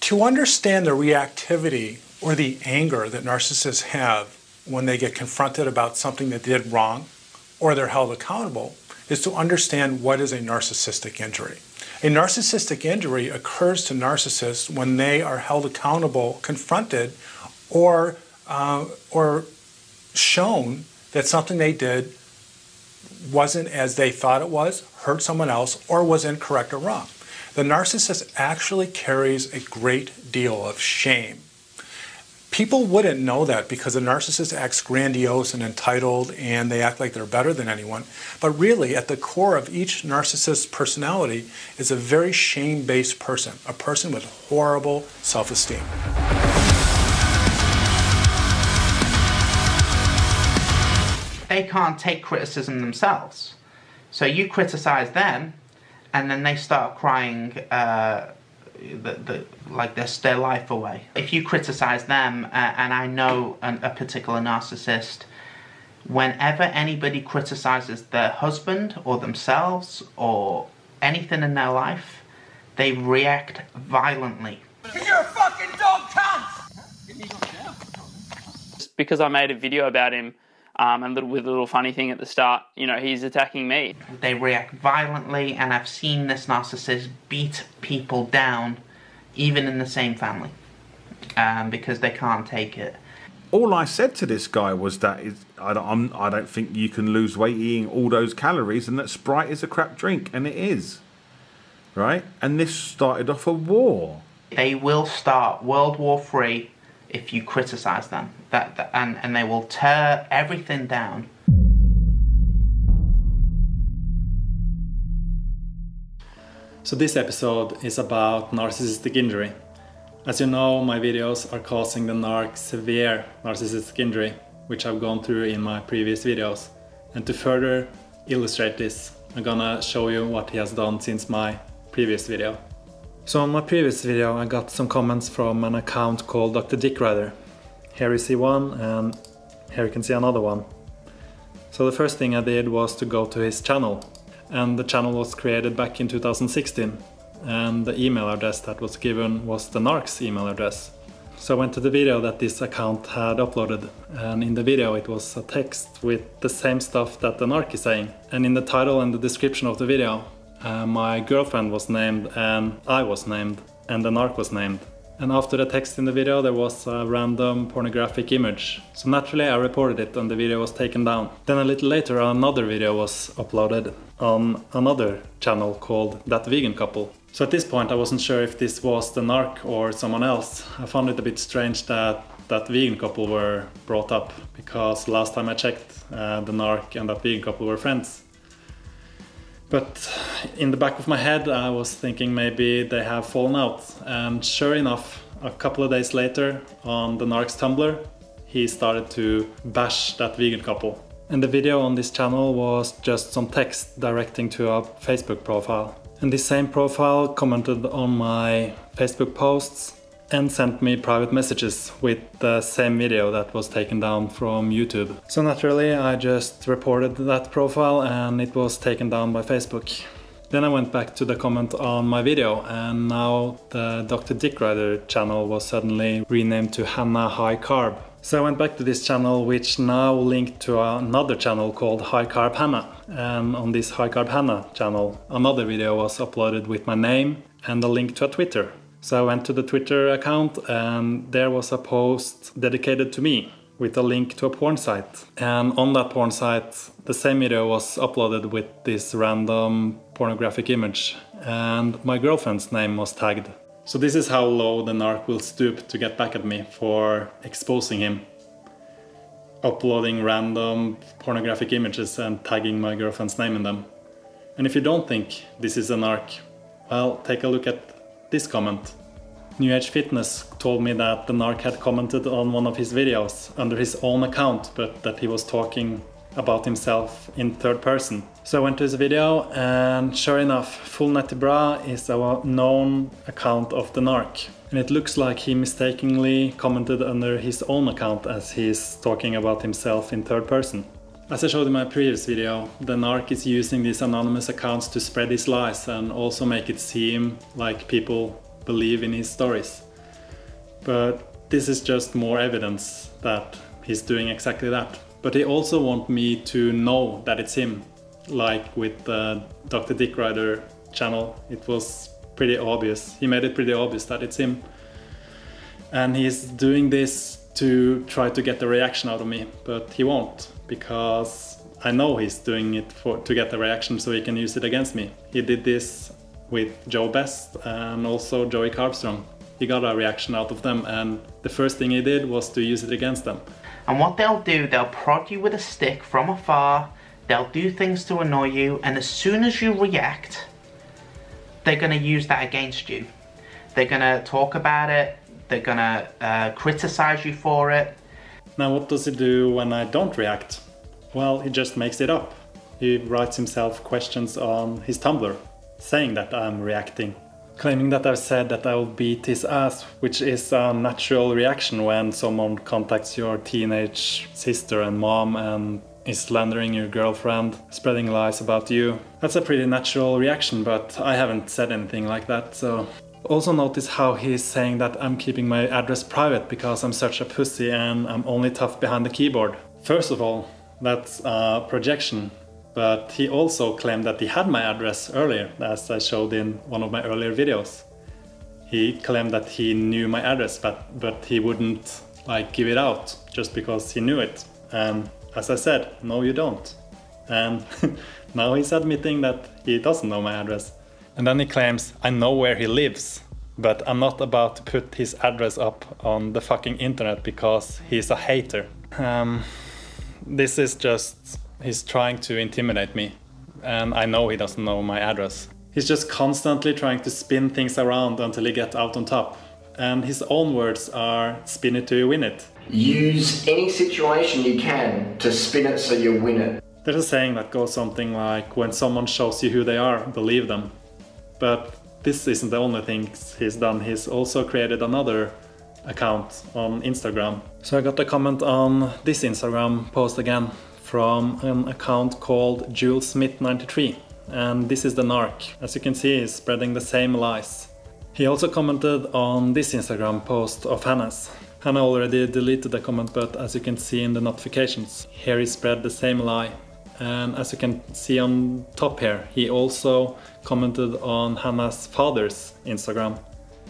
To understand the reactivity or the anger that narcissists have when they get confronted about something that they did wrong or they're held accountable is to understand what is a narcissistic injury. A narcissistic injury occurs to narcissists when they are held accountable, confronted, or shown that something they did wasn't as they thought it was, hurt someone else, or was incorrect or wrong. The narcissist actually carries a great deal of shame. People wouldn't know that because the narcissist acts grandiose and entitled and they act like they're better than anyone. But really, at the core of each narcissist's personality is a very shame-based person, a person with horrible self-esteem. They can't take criticism themselves. So you criticize them, and then they start crying like their life away. If you criticize them, and I know a particular narcissist, whenever anybody criticizes their husband or themselves or anything in their life, they react violently. You're a fucking dog cunt! Just because I made a video about him, and with a little funny thing at the start, you know, he's attacking me. They react violently, and I've seen this narcissist beat people down, even in the same family, because they can't take it. All I said to this guy was that I don't think you can lose weight eating all those calories, and that Sprite is a crap drink, and it is, right? And this started off a war. They will start World War III if you criticize them, and they will tear everything down. So this episode is about narcissistic injury. As you know, my videos are causing the narc severe narcissistic injury, which I've gone through in my previous videos. And to further illustrate this, I'm gonna show you what he has done since my previous video. So on my previous video I got some comments from an account called Dr. Diddleyrider. Here you see one, and here you can see another one. So the first thing I did was to go to his channel. And the channel was created back in 2016. And the email address that was given was the narc's email address. So I went to the video that this account had uploaded. And in the video it was a text with the same stuff that the narc is saying. And in the title and the description of the video, my girlfriend was named, and I was named, and the narc was named. And after the text in the video there was a random pornographic image. So naturally I reported it and the video was taken down. Then a little later another video was uploaded on another channel called That Vegan Couple. So at this point I wasn't sure if this was the narc or someone else. I found it a bit strange that That Vegan Couple were brought up, because last time I checked the narc and That Vegan Couple were friends. But in the back of my head I was thinking maybe they have fallen out, and sure enough, a couple of days later on the narc's Tumblr he started to bash That Vegan Couple. And the video on this channel was just some text directing to a Facebook profile. And this same profile commented on my Facebook posts and sent me private messages with the same video that was taken down from YouTube. So naturally I just reported that profile and it was taken down by Facebook. Then I went back to the comment on my video, and now the Dr. Diddleyrider channel was suddenly renamed to Hannah High Carb. So I went back to this channel, which now linked to another channel called High Carb Hannah. And on this High Carb Hannah channel another video was uploaded with my name and a link to a Twitter. So I went to the Twitter account and there was a post dedicated to me with a link to a porn site. And on that porn site the same video was uploaded with this random pornographic image, and my girlfriend's name was tagged. So this is how low the narc will stoop to get back at me for exposing him. Uploading random pornographic images and tagging my girlfriend's name in them. And if you don't think this is a narc, well, take a look at this comment. New Age Fitness told me that the narc had commented on one of his videos under his own account, but that he was talking about himself in third person. So I went to his video, and sure enough, Full Natty Bra is a known account of the narc. And it looks like he mistakenly commented under his own account as he's talking about himself in third person. As I showed in my previous video, the narc is using these anonymous accounts to spread his lies and also make it seem like people believe in his stories. But this is just more evidence that he's doing exactly that. But he also wants me to know that it's him. Like with the Dr. Diddleyrider channel, it was pretty obvious. He made it pretty obvious that it's him. And he's doing this to try to get the reaction out of me, but he won't, because I know he's doing it to get the reaction so he can use it against me. He did this with Joe Best and also Joey Carbstrong. He got a reaction out of them, and the first thing he did was to use it against them. And what they'll do, they'll prod you with a stick from afar, they'll do things to annoy you, and as soon as you react, they're going to use that against you. They're going to talk about it, they're going to criticize you for it. Now what does he do when I don't react? Well, he just makes it up. He writes himself questions on his Tumblr, saying that I'm reacting. Claiming that I've said that I will beat his ass, which is a natural reaction when someone contacts your teenage sister and mom and is slandering your girlfriend, spreading lies about you. That's a pretty natural reaction, but I haven't said anything like that, so... Also notice how he's saying that I'm keeping my address private because I'm such a pussy and I'm only tough behind the keyboard. First of all, that's a projection. But he also claimed that he had my address earlier, as I showed in one of my earlier videos. He claimed that he knew my address, but he wouldn't give it out just because he knew it. And as I said, no you don't. And now he's admitting that he doesn't know my address. And then he claims, I know where he lives, but I'm not about to put his address up on the fucking internet because he's a hater. This is just... He's trying to intimidate me, and I know he doesn't know my address. He's just constantly trying to spin things around until he gets out on top. And his own words are, spin it till you win it. Use any situation you can to spin it so you win it. There's a saying that goes something like, when someone shows you who they are, believe them. But this isn't the only thing he's done. He's also created another account on Instagram. So I got a comment on this Instagram post again from an account called JulesSmith93, and this is the narc. As you can see, he's spreading the same lies. He also commented on this Instagram post of Hannah's. Hannah already deleted the comment, but as you can see in the notifications, here he spread the same lie. And as you can see on top here, he also commented on Hannah's father's Instagram.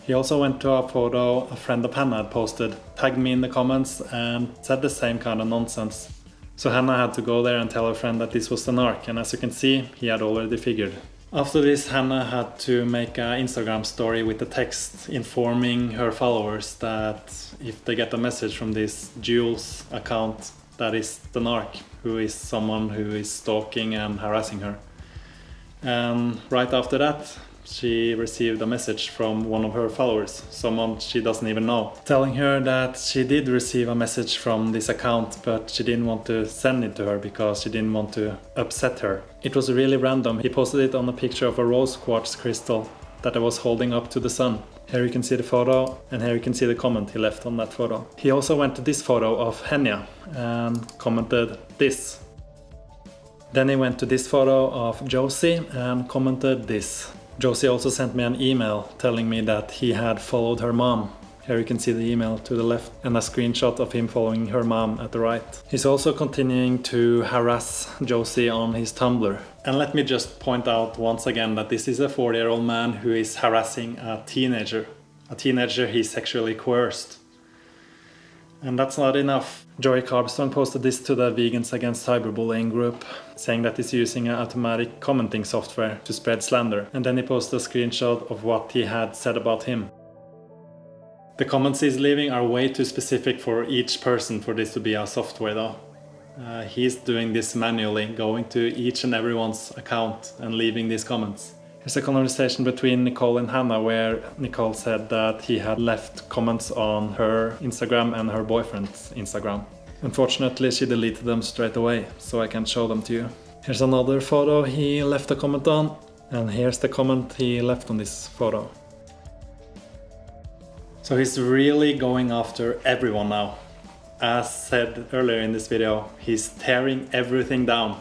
He also went to a photo a friend of Hannah had posted, tagged me in the comments and said the same kind of nonsense. So Hannah had to go there and tell her friend that this was the narc, and as you can see, he had already figured. After this, Hannah had to make an Instagram story with the text informing her followers that if they get a message from this Jules account, that is the narc, who is someone who is stalking and harassing her. And right after that, she received a message from one of her followers, someone she doesn't even know, telling her that she did receive a message from this account, but she didn't want to send it to her because she didn't want to upset her. It was really random. He posted it on a picture of a rose quartz crystal that I was holding up to the sun. Here you can see the photo, and here you can see the comment he left on that photo. He also went to this photo of Henya and commented this. Then he went to this photo of Josie and commented this. Josie also sent me an email telling me that he had followed her mom. Here you can see the email to the left and a screenshot of him following her mom at the right. He's also continuing to harass Josie on his Tumblr. And let me just point out once again that this is a 40-year-old man who is harassing a teenager. A teenager he sexually coerced. And that's not enough. Joey Carbstrong posted this to the Vegans Against Cyberbullying group, saying that he's using an automatic commenting software to spread slander. And then he posted a screenshot of what he had said about him. The comments he's leaving are way too specific for each person for this to be a software though. He's doing this manually, going to each and everyone's account and leaving these comments. Here's a conversation between Nicole and Hannah where Nicole said that he had left comments on her Instagram and her boyfriend's Instagram. Unfortunately, she deleted them straight away, so I can't show them to you. Here's another photo he left a comment on, and here's the comment he left on this photo. So he's really going after everyone now. As said earlier in this video, he's tearing everything down.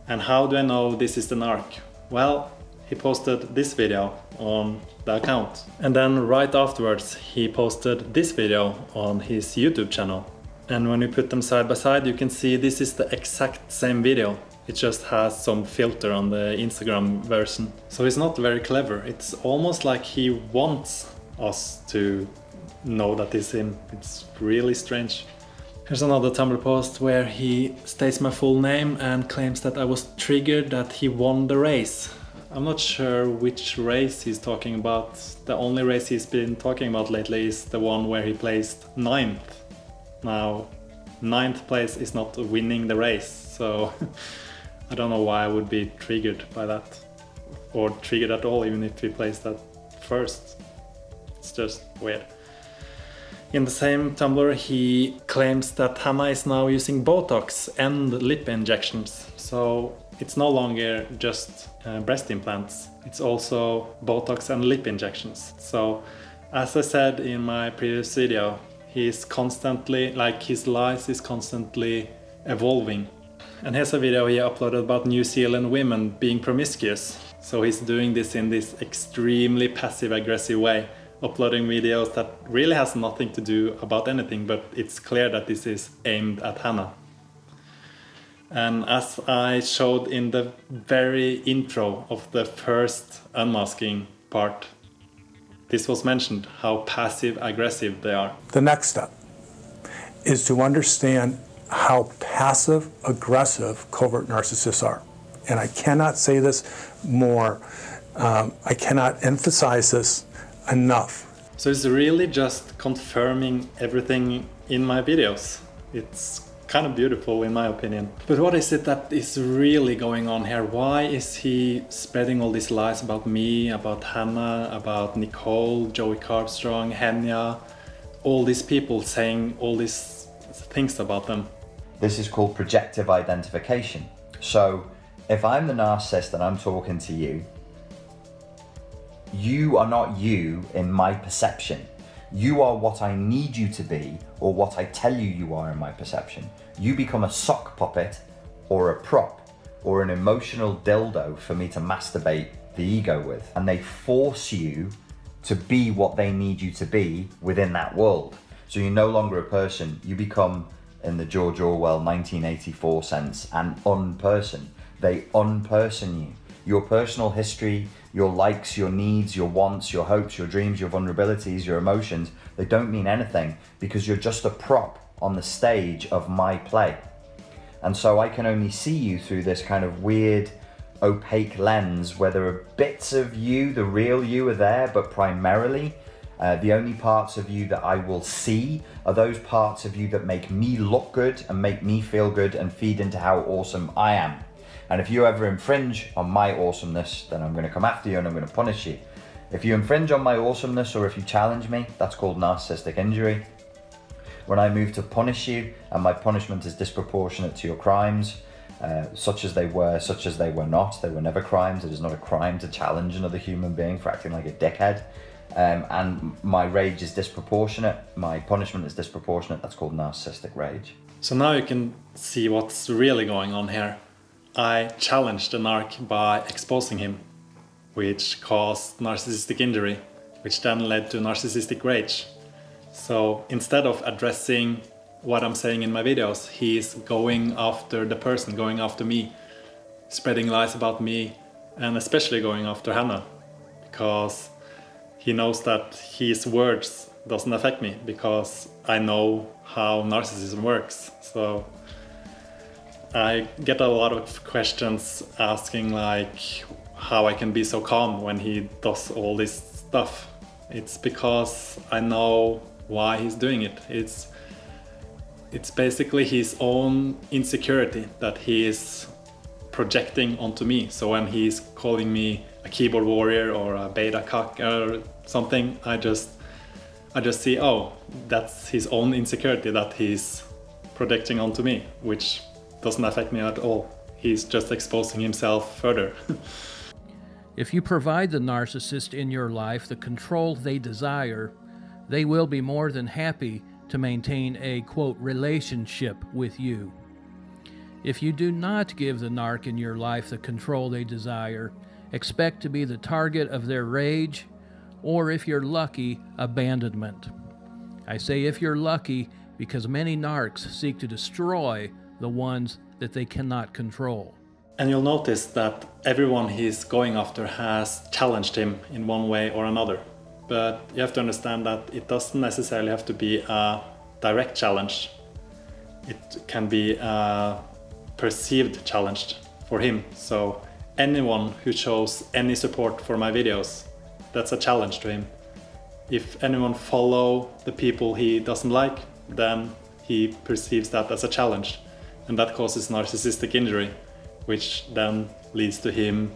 And how do I know this is the narc? Well, he posted this video on the account. And then right afterwards, he posted this video on his YouTube channel. And when you put them side by side, you can see this is the exact same video. It just has some filter on the Instagram version. So it's not very clever. It's almost like he wants us to know that it's him. It's really strange. Here's another Tumblr post where he states my full name and claims that I was triggered that he won the race. I'm not sure which race he's talking about. The only race he's been talking about lately is the one where he placed 9th. Now, 9th place is not winning the race, so I don't know why I would be triggered by that. Or triggered at all, even if he placed that first. It's just weird. In the same Tumblr, he claims that Hannah is now using Botox and lip injections. So it's no longer just breast implants, it's also Botox and lip injections. So as I said in my previous video, he's constantly, like his lies is constantly evolving. And here's a video he uploaded about New Zealand women being promiscuous. So he's doing this in this extremely passive-aggressive way, uploading videos that really has nothing to do about anything, but it's clear that this is aimed at Hannah. And as I showed in the very intro of the first unmasking part, this was mentioned, how passive-aggressive they are. The next step is to understand how passive-aggressive covert narcissists are. And I cannot say this more, I cannot emphasize this enough. So it's really just confirming everything in my videos. It's kind of beautiful in my opinion. But what is it that is really going on here? Why is he spreading all these lies about me, about Hannah, about Nicole, Joey Carbstrong, Henya, all these people saying all these things about them? This is called projective identification. So if I'm the narcissist and I'm talking to you, you are not you in my perception. You are what I need you to be, or what I tell you you are in my perception. You become a sock puppet, or a prop, or an emotional dildo for me to masturbate the ego with. And they force you to be what they need you to be within that world. So you're no longer a person, you become, in the George Orwell 1984 sense, an unperson. They unperson you. Your personal history, your likes, your needs, your wants, your hopes, your dreams, your vulnerabilities, your emotions, they don't mean anything because you're just a prop on the stage of my play. And so I can only see you through this kind of weird, opaque lens where there are bits of you, the real you are there, but primarily the only parts of you that I will see are those parts of you that make me look good and make me feel good and feed into how awesome I am. And if you ever infringe on my awesomeness, then I'm going to come after you and I'm going to punish you. If you infringe on my awesomeness or if you challenge me, that's called narcissistic injury. When I move to punish you and my punishment is disproportionate to your crimes, such as they were not, they were never crimes. It is not a crime to challenge another human being for acting like a dickhead. And my rage is disproportionate, my punishment is disproportionate, that's called narcissistic rage. So now you can see what's really going on here. I challenged the narc by exposing him, which caused narcissistic injury, which then led to narcissistic rage. So instead of addressing what I'm saying in my videos, he's going after the person, going after me, spreading lies about me, and especially going after Hannah, because he knows that his words doesn't affect me, because I know how narcissism works. So I get a lot of questions asking like how I can be so calm when he does all this stuff. It's because I know why he's doing it. It's basically his own insecurity that he is projecting onto me. So when he's calling me a keyboard warrior or a beta cuck or something, I just see, oh, that's his own insecurity that he's projecting onto me, which doesn't affect me at all. He's just exposing himself further. If you provide the narcissist in your life the control they desire, they will be more than happy to maintain a, quote, relationship with you. If you do not give the narc in your life the control they desire, expect to be the target of their rage, or if you're lucky, abandonment. I say if you're lucky because many narcs seek to destroy the ones that they cannot control. And you'll notice that everyone he's going after has challenged him in one way or another. But you have to understand that it doesn't necessarily have to be a direct challenge. It can be a perceived challenge for him. So anyone who shows any support for my videos, that's a challenge to him. If anyone follow the people he doesn't like, then he perceives that as a challenge. And that causes narcissistic injury, which then leads to him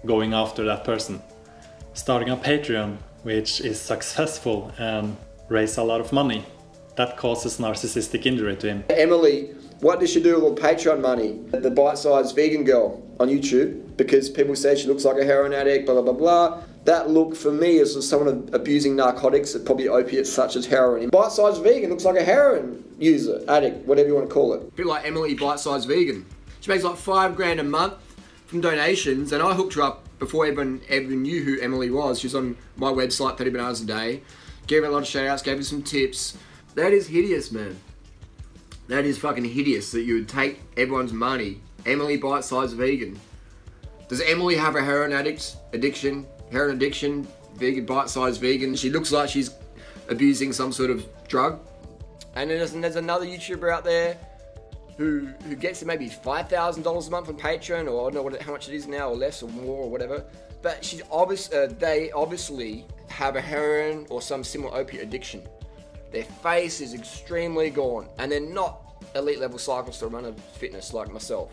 going after that person. Starting a Patreon, which is successful and raise a lot of money, that causes narcissistic injury to him. Emily, what does she do with all Patreon money? The bite-sized vegan girl on YouTube, because people say she looks like a heroin addict, blah, blah, blah, blah. That look for me is someone abusing narcotics, probably opiates such as heroin. Bite-sized vegan looks like a heroin user, addict, whatever you want to call it. A bit like Emily, bite-sized vegan. She makes like $5 a month from donations, and I hooked her up before everyone knew who Emily was. She was on my website 30 bananas a day, gave her a lot of shout outs, gave her some tips. That is hideous, man. That is fucking hideous that you would take everyone's money. Emily, bite-sized vegan. Does Emily have a heroin addiction, vegan, bite-sized vegan? She looks like she's abusing some sort of drug. And then there's another YouTuber out there who gets maybe $5,000 a month on Patreon, or I don't know how much it is now, or less, or more, or whatever. But they obviously have a heroin or some similar opiate addiction. Their face is extremely gaunt, and they're not elite level cyclists or runner fitness like myself.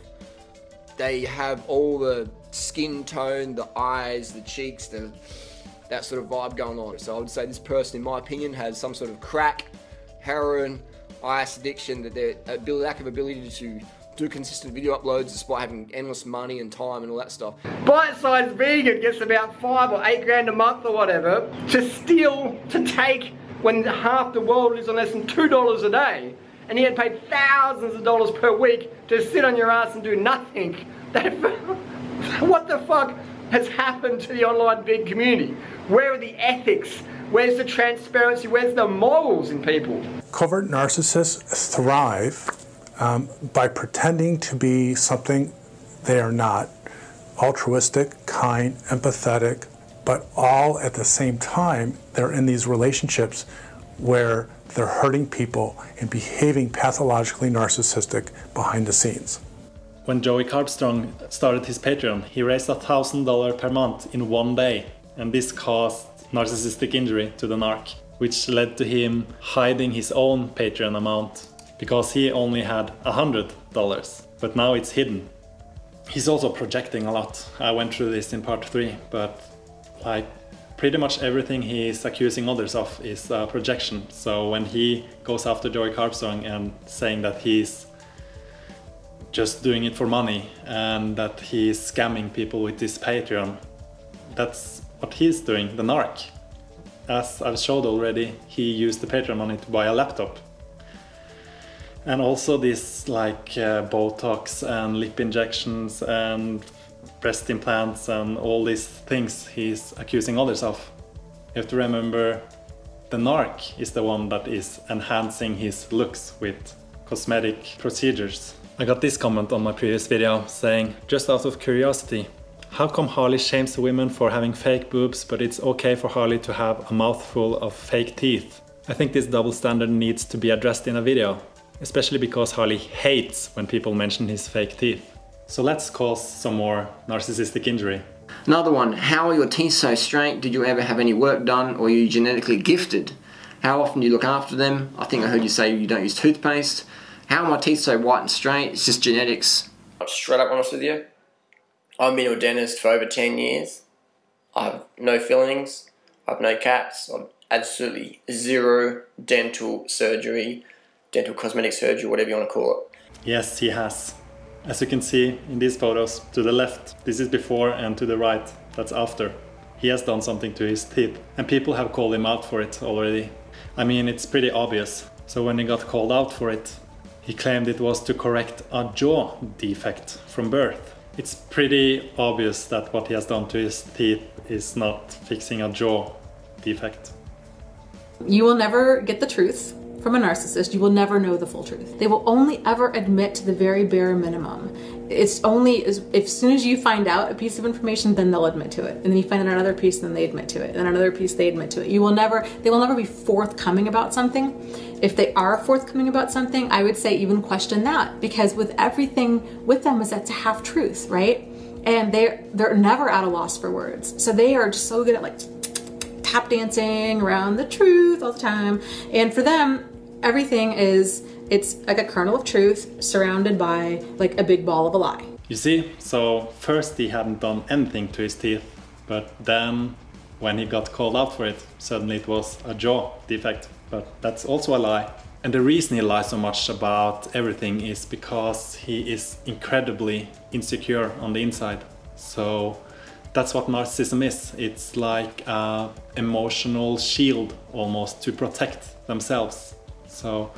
They have all the skin tone, the eyes, the cheeks, that sort of vibe going on. So I would say this person, in my opinion, has some sort of crack, heroin, ice addiction, that their lack of ability to do consistent video uploads despite having endless money and time and all that stuff. Bite-sized vegan gets about $5 or $8 a month or whatever to take when half the world lives on less than $2 a day, and he had paid thousands of dollars per week to sit on your ass and do nothing. What the fuck has happened to the online big community? Where are the ethics? Where's the transparency? Where's the morals in people? Covert narcissists thrive by pretending to be something they are not. Altruistic, kind, empathetic, but all at the same time, they're in these relationships where they're hurting people and behaving pathologically narcissistic behind the scenes. When Joey Carbstrong started his Patreon, he raised $1,000 per month in one day, and this caused narcissistic injury to the narc, which led to him hiding his own Patreon amount because he only had $100, but now it's hidden. He's also projecting a lot. I went through this in part 3, but like pretty much everything he's accusing others of is projection. So when he goes after Joey Carbstrong and saying that he's just doing it for money and that he's scamming people with his Patreon, that's what he's doing, the narc. As I've showed already, he used the Patreon money to buy a laptop. And also this like Botox and lip injections and breast implants and all these things he's accusing others of. You have to remember, the narc is the one that is enhancing his looks with cosmetic procedures. I got this comment on my previous video saying, just out of curiosity, how come Harley shames women for having fake boobs, but it's okay for Harley to have a mouthful of fake teeth? I think this double standard needs to be addressed in a video, especially because Harley hates when people mention his fake teeth. So let's cause some more narcissistic injury. Another one, how are your teeth so straight? Did you ever have any work done, or are you genetically gifted? How often do you look after them? I think I heard you say you don't use toothpaste. How are my teeth so white and straight? It's just genetics. I'm straight up honest with you. I've been to a dentist for over 10 years. I have no fillings. I have no caps. I've absolutely zero dental surgery, dental cosmetic surgery, whatever you want to call it. Yes, he has. As you can see in these photos, to the left, this is before, and to the right, that's after. He has done something to his teeth, and people have called him out for it already. I mean, it's pretty obvious. So when he got called out for it, he claimed it was to correct a jaw defect from birth. It's pretty obvious that what he has done to his teeth is not fixing a jaw defect. You will never get the truth from a narcissist. You will never know the full truth. They will only ever admit to the very bare minimum. It's only as soon as you find out a piece of information, then they'll admit to it. And then you find out another piece, then they admit to it. And another piece, they admit to it. They will never be forthcoming about something. If they are forthcoming about something, I would say even question that, because with everything with them is that to have truth, right? And they're never at a loss for words. So they are just so good at like tap dancing around the truth all the time. And for them, everything it's like a kernel of truth surrounded by like a big ball of a lie. You see, so first he hadn't done anything to his teeth, but then when he got called out for it, suddenly it was a jaw defect. But that's also a lie. And the reason he lies so much about everything is because he is incredibly insecure on the inside. So that's what narcissism is. It's like an emotional shield almost to protect themselves. So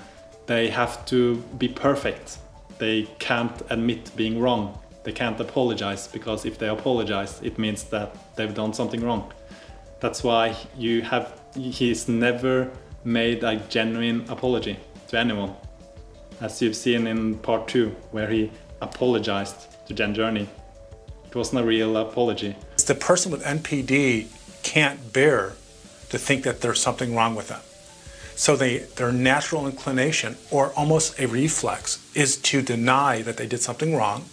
they have to be perfect. They can't admit being wrong. They can't apologize, because if they apologize, it means that they've done something wrong. That's why he's never made a genuine apology to anyone. As you've seen in part 2, where he apologized to Jen Journey. It wasn't a real apology. The person with NPD can't bear to think that there's something wrong with them. So their natural inclination, or almost a reflex, is to deny that they did something wrong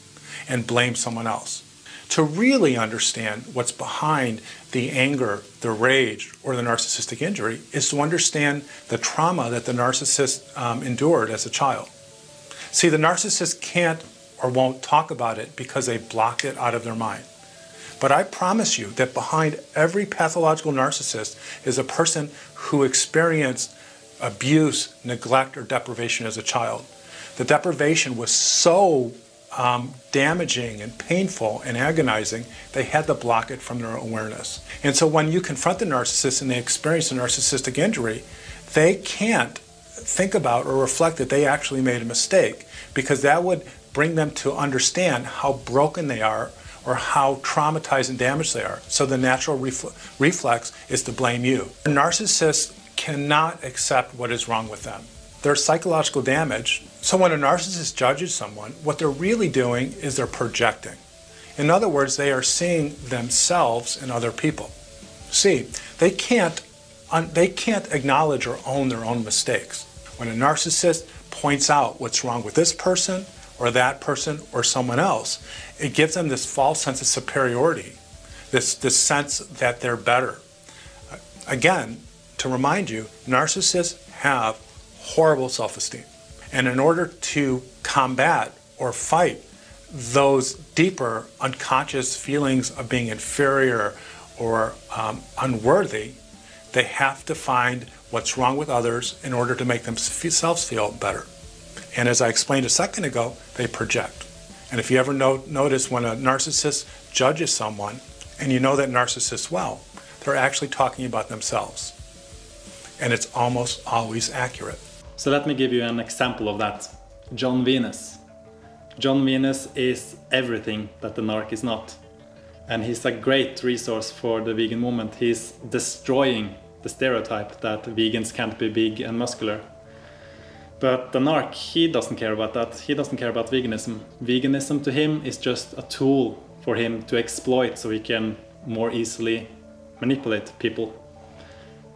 and blame someone else. To really understand what's behind the anger, the rage, or the narcissistic injury is to understand the trauma that the narcissist endured as a child. See, the narcissist can't or won't talk about it because they blocked it out of their mind. But I promise you that behind every pathological narcissist is a person who experienced abuse, neglect, or deprivation as a child. The deprivation was so damaging and painful and agonizing, they had to block it from their awareness. And so when you confront the narcissist and they experience a narcissistic injury, they can't think about or reflect that they actually made a mistake, because that would bring them to understand how broken they are or how traumatized and damaged they are. So the natural reflex is to blame you. Narcissists cannot accept what is wrong with them. There's psychological damage. So when a narcissist judges someone, what they're really doing is they're projecting. In other words, they are seeing themselves in other people. See, they can't acknowledge or own their own mistakes. When a narcissist points out what's wrong with this person or that person or someone else, it gives them this false sense of superiority, this sense that they're better. Again, to remind you, narcissists have horrible self-esteem. And in order to combat or fight those deeper unconscious feelings of being inferior or unworthy, they have to find what's wrong with others in order to make themselves feel better. And as I explained a second ago, they project. And if you ever notice when a narcissist judges someone, and you know that narcissist well, they're actually talking about themselves. And it's almost always accurate. So let me give you an example of that. John Venus. John Venus is everything that the narc is not. And he's a great resource for the vegan movement. He's destroying the stereotype that vegans can't be big and muscular. But the narc, he doesn't care about that. He doesn't care about veganism. Veganism to him is just a tool for him to exploit so he can more easily manipulate people.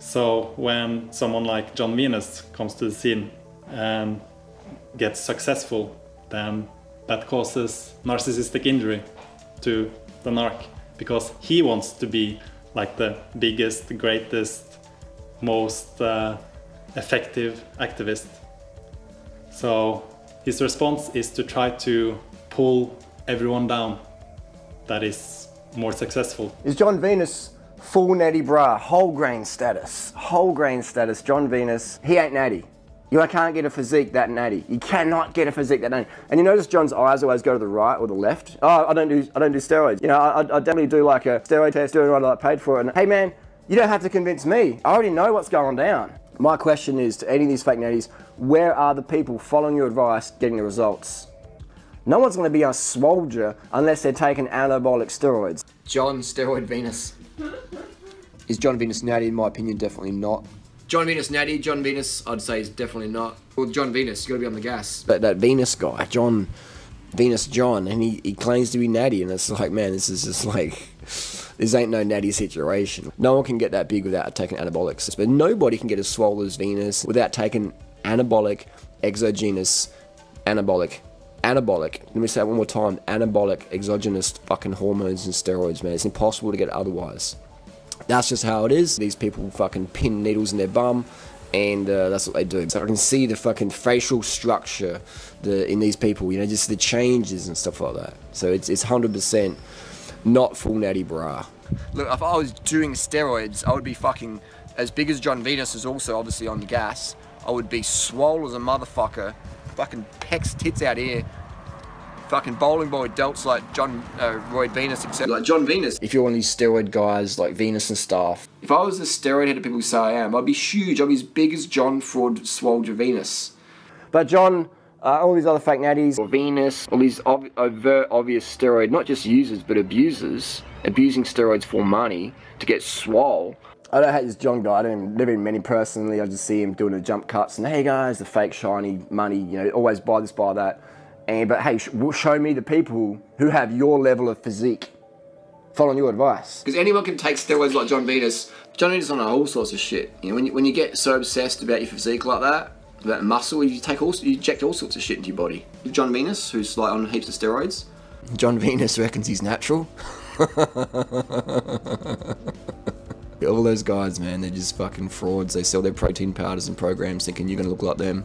So when someone like John Venus comes to the scene and gets successful, then that causes narcissistic injury to the narc, because he wants to be like the biggest, the greatest, most effective activist. So his response is to try to pull everyone down that is more successful. Is John Venus full natty bra, whole grain status, John Venus, he ain't natty. You can't get a physique that natty. You cannot get a physique that natty. And you notice John's eyes always go to the right or the left. Oh, I don't do steroids. You know, I definitely do like a steroid test, doing what I paid for it. And hey man, you don't have to convince me. I already know what's going down. My question is to any of these fake natties, where are the people following your advice getting the results? No one's going to be a swolger unless they're taking anabolic steroids. John Steroid Venus. Is John Venus natty? In my opinion, definitely not. John Venus natty? John Venus, I'd say is definitely not. Well, John Venus, you got to be on the gas. But that Venus guy, Venus John, and he claims to be natty, and it's like, man, this is just like, this ain't no natty situation. No one can get that big without taking anabolics, but nobody can get as swole as Venus without taking anabolic, exogenous, anabolic. Let me say it one more time. Anabolic, exogenous fucking hormones and steroids, man. It's impossible to get otherwise. That's just how it is. These people fucking pin needles in their bum, and that's what they do. So I can see the fucking facial structure in these people, you know, just the changes and stuff like that. So it's 100% not full natty bra. Look, if I was doing steroids, I would be fucking as big as John Venus is also obviously on the gas. I would be swole as a motherfucker, fucking pecs tits out here, fucking bowling ball delts like John Roy Venus, except like John Venus. If you're one of these steroid guys like Venus and stuff, if I was the steroid head of people say I am, I'd be huge. I'd be as big as John Fraud Swolger Venus. But John, all these other fake natties, or Venus, all these overt, obvious steroid, not just users, but abusers, abusing steroids for money to get swole. I don't hate this John guy, I don't never even met him personally, I just see him doing the jump cuts and hey guys, the fake shiny money, you know, always buy this, buy that. But hey, show me the people who have your level of physique, following your advice. Because anyone can take steroids like John Venus. John Venus on all sorts of shit. You know, when you get so obsessed about your physique like that, about muscle, you inject all sorts of shit into your body. John Venus, who's like on heaps of steroids. John Venus reckons he's natural. All those guys, man, they're just fucking frauds. They sell their protein powders and programs thinking you're gonna look like them.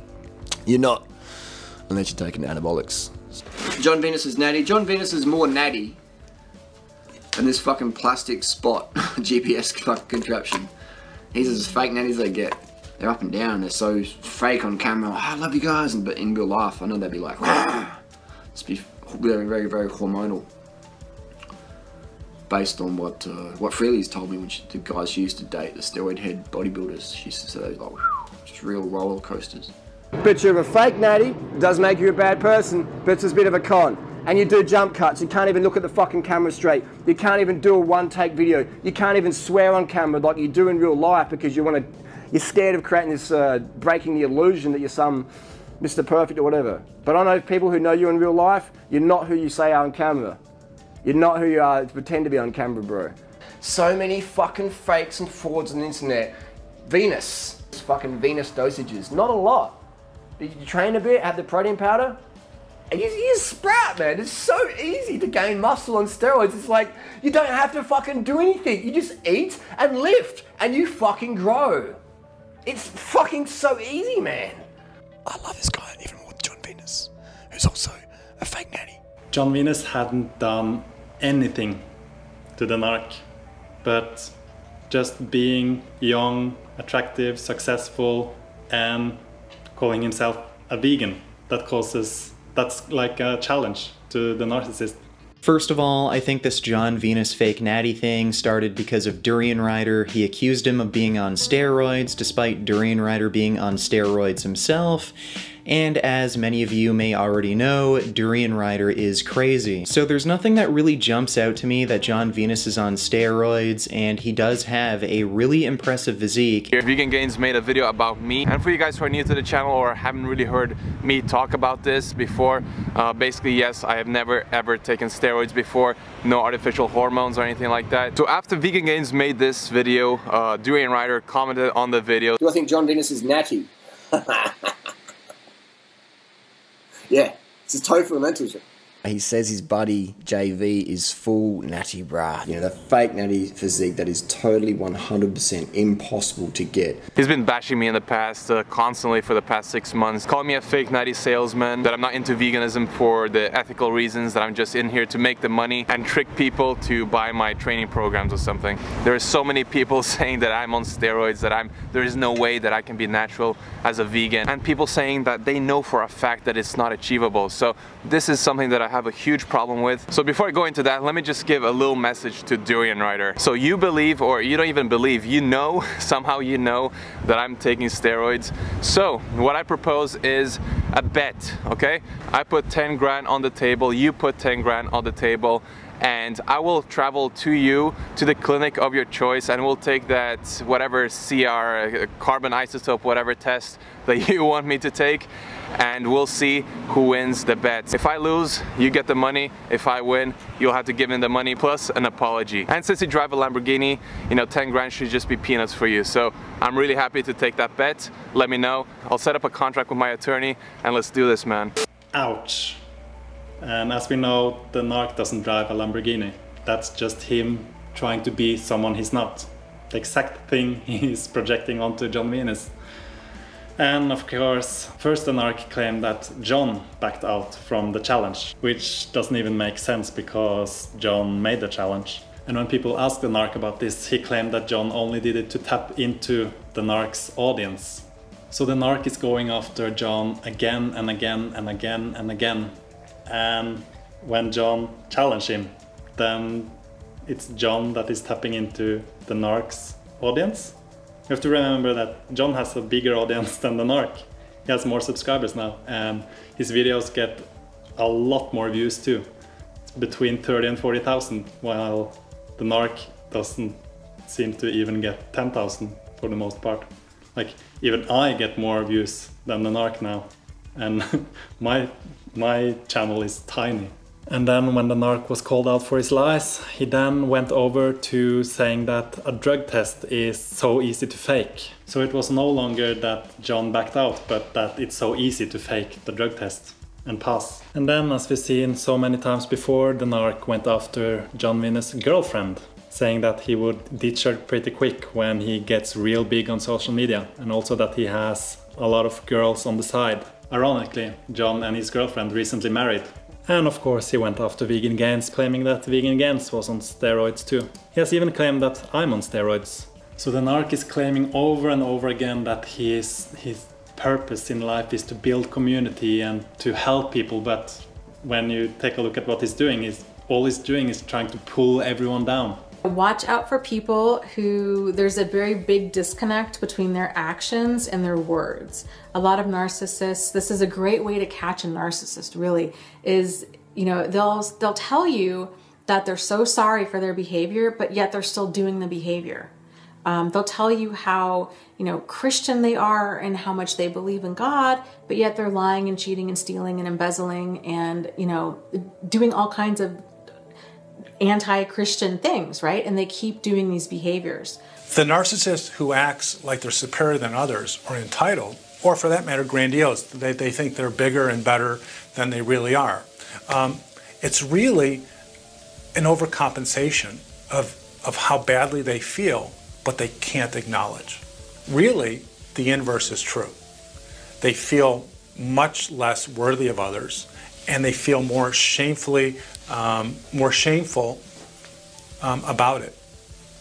You're not, unless you're taking anabolics. John Venus is natty. John Venus is more natty than this fucking plastic spot GPS fucking contraption. He's as fake natty as they get. They're up and down. They're so fake on camera. Oh, I love you guys, but in real life, I know they'd be like, it's be very, very, very hormonal. Based on what Freely's told me, which the guys she used to date, the steroid head bodybuilders, she used to say those like, just real roller coasters. Picture of a fake natty does make you a bad person, but it's a bit of a con. And you do jump cuts, you can't even look at the fucking camera straight. You can't even do a one-take video. You can't even swear on camera like you do in real life because you're scared of creating this, breaking the illusion that you're some Mr. Perfect or whatever. But I know people who know you in real life, you're not who you say are on camera. You're not who you are to pretend to be on camera, bro. So many fucking fakes and frauds on the internet. Venus, fucking Venus dosages, not a lot. Did you train a bit, have the protein powder? And you sprout, man. It's so easy to gain muscle on steroids. It's like, you don't have to fucking do anything. You just eat and lift and you fucking grow. It's fucking so easy, man. I love this guy even more than John Venus, who's also a fake natty. John Venus hadn't done anything to the narc, but just being young, attractive, successful, and calling himself a vegan. That's like a challenge to the narcissist. First of all, I think this John Venus fake natty thing started because of Diddleyrider. He accused him of being on steroids, despite Diddleyrider being on steroids himself. And as many of you may already know, Diddleyrider is crazy. So there's nothing that really jumps out to me that John Venus is on steroids, and he does have a really impressive physique. Vegan Gains made a video about me, and for you guys who are new to the channel or haven't really heard me talk about this before, basically yes, I have never ever taken steroids before, no artificial hormones or anything like that. So after Vegan Gains made this video, Diddleyrider commented on the video. Do I think John Venus is natty? Yeah, it's a total mental shit. He says his buddy JV is full natty bra. You know, the fake natty physique that is totally 100% impossible to get. He's been bashing me in the past constantly for the past 6 months, calling me a fake natty salesman, that I'm not into veganism for the ethical reasons, that I'm just in here to make the money and trick people to buy my training programs or something. There are so many people saying that I'm on steroids, that there is no way that I can be natural as a vegan, and people saying that they know for a fact that it's not achievable. So this is something that I have a huge problem with. So before I go into that, let me just give a little message to Diddleyrider. So you believe, or you don't even believe, you know, somehow you know that I'm taking steroids. So what I propose is a bet, okay? I put 10 grand on the table, you put 10 grand on the table, and I will travel to you, to the clinic of your choice, and we'll take that whatever CR, carbon isotope, whatever test that you want me to take, and we'll see who wins the bet. If I lose, you get the money. If I win, you'll have to give me the money plus an apology. And since you drive a Lamborghini, you know, 10 grand should just be peanuts for you. So I'm really happy to take that bet. Let me know. I'll set up a contract with my attorney, and let's do this, man. Ouch. And as we know, the narc doesn't drive a Lamborghini. That's just him trying to be someone he's not. The exact thing he's projecting onto John Venus. And of course, first the narc claimed that John backed out from the challenge, which doesn't even make sense because John made the challenge. And when people asked the narc about this, he claimed that John only did it to tap into the narc's audience. So the narc is going after John again and again and again and again. And when John challenged him, then it's John that is tapping into the narc's audience. You have to remember that John has a bigger audience than the narc. He has more subscribers now, and his videos get a lot more views too. It's between 30 and 40,000, while the narc doesn't seem to even get 10,000 for the most part. Like, even I get more views than the narc now, and my channel is tiny. And then when the narc was called out for his lies, he then went over to saying that a drug test is so easy to fake. So it was no longer that John backed out, but that it's so easy to fake the drug test and pass. And then, as we've seen so many times before, the narc went after John Venus' girlfriend, saying that he would ditch her pretty quick when he gets real big on social media, and also that he has a lot of girls on the side. Ironically, John and his girlfriend recently married. And of course he went after Vegan Gans, claiming that Vegan Gans was on steroids too. He has even claimed that I'm on steroids. So the narc is claiming over and over again that his purpose in life is to build community and to help people, but when you take a look at what he's doing, all he's doing is trying to pull everyone down. Watch out for people who there's a very big disconnect between their actions and their words. A lot of narcissists, this is a great way to catch a narcissist really, is, you know, they'll tell you that they're so sorry for their behavior, but yet they're still doing the behavior. They'll tell you how, you know, Christian they are and how much they believe in God, but yet they're lying and cheating and stealing and embezzling and, you know, doing all kinds of anti-Christian things, right? And they keep doing these behaviors. The narcissist who acts like they're superior than others or entitled, or for that matter, grandiose, they think they're bigger and better than they really are. It's really an overcompensation of how badly they feel, but they can't acknowledge. Really, the inverse is true. They feel much less worthy of others, and they feel more shameful about it.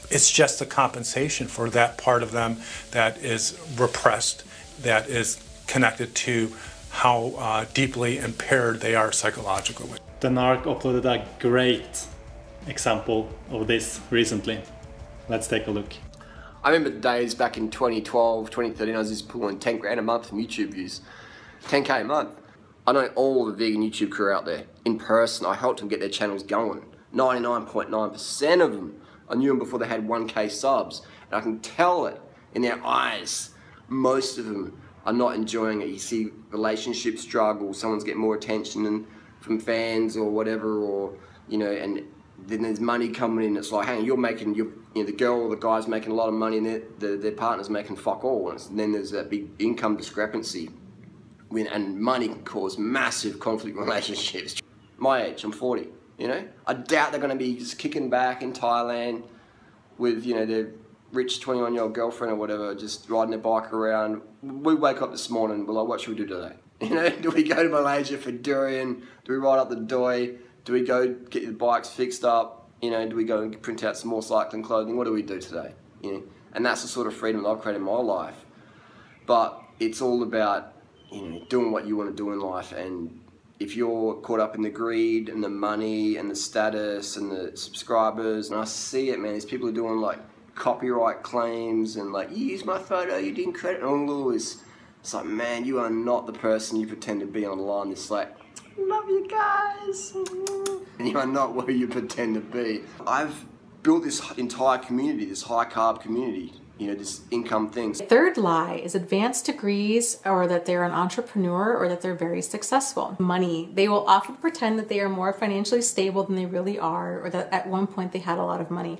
It's just a compensation for that part of them that is repressed, that is connected to how deeply impaired they are psychologically. The narc uploaded a great example of this recently. Let's take a look. I remember the days back in 2012, 2013, I was just pulling 10 grand a month from YouTube views. 10K a month. I know all the vegan YouTube crew out there. In person, I helped them get their channels going. 99.9% of them, I knew them before they had 1K subs. And I can tell it in their eyes. Most of them are not enjoying it. You see relationship struggle, someone's getting more attention from fans or whatever, or, you know, and then there's money coming in. It's like, hey, you're making, you know, the girl or the guy's making a lot of money and their partner's making fuck all. And then there's that big income discrepancy. And money can cause massive conflict relationships. My age, I'm 40, you know? I doubt they're gonna be just kicking back in Thailand with, you know, their rich 21-year-old girlfriend or whatever, just riding their bike around. We wake up this morning, we're like, what should we do today? You know, do we go to Malaysia for durian? Do we ride up the doi? Do we go get the bikes fixed up? You know, do we go and print out some more cycling clothing? What do we do today? You know, and that's the sort of freedom that I've created in my life. But it's all about, you know, doing what you want to do in life and if you're caught up in the greed and the money and the status and the subscribers, and I see it, man, these people are doing like copyright claims and like, you used my photo, you didn't credit, and all this. It's like, man, you are not the person you pretend to be online. It's like, love you guys. And you are not where you pretend to be. I've built this entire community, this high carb community, you know, this income thing. Third lie is advanced degrees, or that they're an entrepreneur, or that they're very successful. Money. They will often pretend that they are more financially stable than they really are, or that at one point they had a lot of money.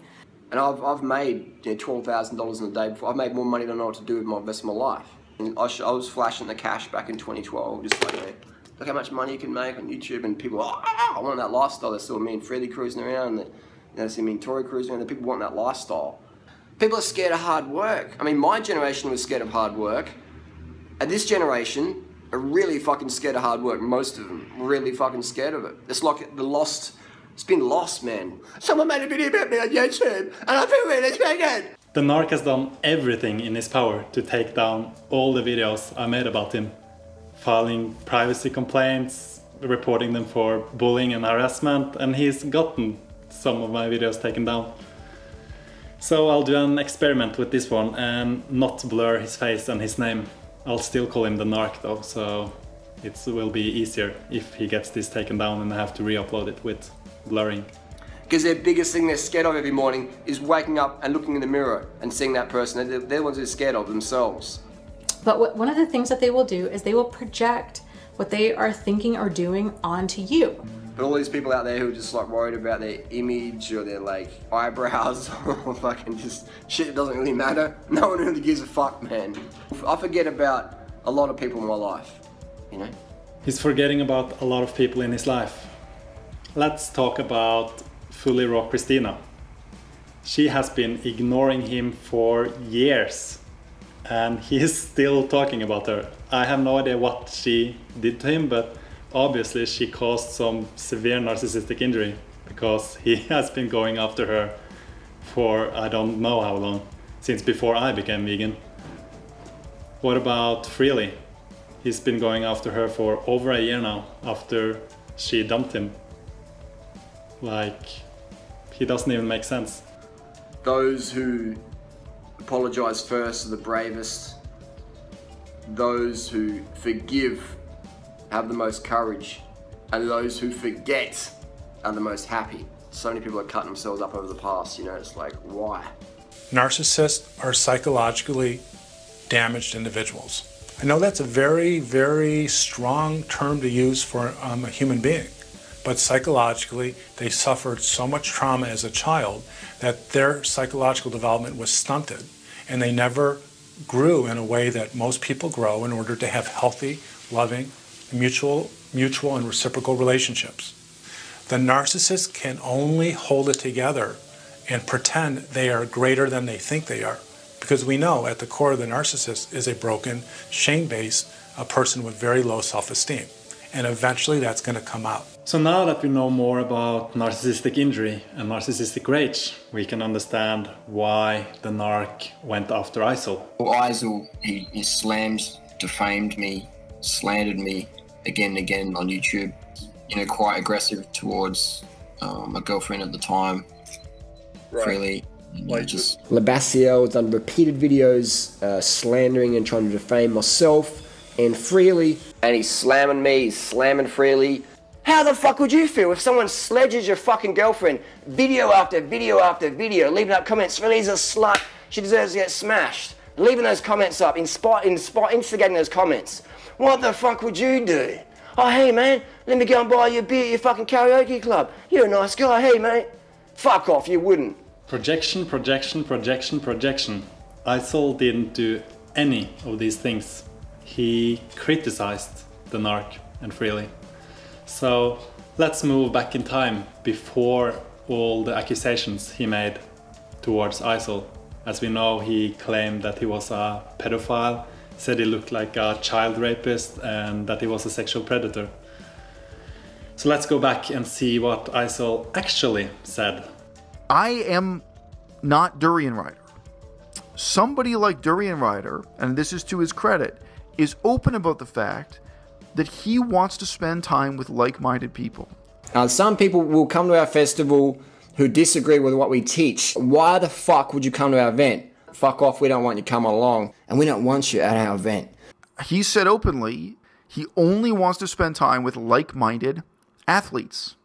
And I've made $12,000 in a day before. I've made more money than I know what to do with my rest of my life. And I was flashing the cash back in 2012, just like, you know, look how much money you can make on YouTube, and people are, oh, I want that lifestyle. They saw me and Freddie cruising around, and they see me and Tori cruising around, and people want that lifestyle. People are scared of hard work. I mean, my generation was scared of hard work. And this generation are really fucking scared of hard work. Most of them really fucking scared of it. It's like it's been lost, man. Someone made a video about me on YouTube, and I feel really triggered. The narc has done everything in his power to take down all the videos I made about him. Filing privacy complaints, reporting them for bullying and harassment, and he's gotten some of my videos taken down. So I'll do an experiment with this one and not blur his face and his name. I'll still call him the narc though, so it will be easier if he gets this taken down and I have to re-upload it with blurring. Because their biggest thing they're scared of every morning is waking up and looking in the mirror and seeing that person. They're the ones who are scared of themselves. But one of the things that they will do is they will project what they are thinking or doing onto you. But all these people out there who are just like worried about their image or their like eyebrows or fucking just shit that doesn't really matter. No one really gives a fuck, man. I forget about a lot of people in my life, you know? He's forgetting about a lot of people in his life. Let's talk about Fully Raw Christina. She has been ignoring him for years and he is still talking about her. I have no idea what she did to him, but obviously she caused some severe narcissistic injury because he has been going after her for I don't know how long, since before I became vegan. What about Freely? He's been going after her for over a year now after she dumped him. Like, he doesn't even make sense. Those who apologize first are the bravest. Those who forgive have the most courage, and those who forget are the most happy. So many people are cutting themselves up over the past, you know, it's like, why? Narcissists are psychologically damaged individuals. I know that's a very, very strong term to use for a human being, but psychologically they suffered so much trauma as a child that their psychological development was stunted, and they never grew in a way that most people grow in order to have healthy, loving, mutual and reciprocal relationships. The narcissist can only hold it together and pretend they are greater than they think they are, because we know at the core of the narcissist is a broken, shame-based, a person with very low self-esteem, and eventually that's going to come out. So now that we know more about narcissistic injury and narcissistic rage, we can understand why the narc went after Isel. Well, Isel, he slammed, defamed me, slandered me again and again on YouTube. You know, quite aggressive towards my girlfriend at the time. Right. Freely, you know, just... Labasiel has done repeated videos slandering and trying to defame myself and Freely, and he's slamming me, he's slamming Freely. How the fuck would you feel if someone sledges your fucking girlfriend video after video after video, leaving up comments, Freely's a slut, she deserves to get smashed, leaving those comments up, instigating those comments? What the fuck would you do? Oh, hey man, let me go and buy you a beer at your fucking karaoke club. You're a nice guy, hey mate. Fuck off, you wouldn't. Projection, projection, projection, projection. Isel didn't do any of these things. He criticized the narc and Freely. So let's move back in time before all the accusations he made towards Isel. As we know, he claimed that he was a pedophile, said he looked like a child rapist, and that he was a sexual predator. So let's go back and see what Isel actually said. I am not Diddleyrider. Somebody like Diddleyrider, and this is to his credit, is open about the fact that he wants to spend time with like-minded people. Some people will come to our festival who disagree with what we teach. Why the fuck would you come to our event? Fuck off, we don't want you to come along, and we don't want you at our event. He said openly he only wants to spend time with like-minded athletes.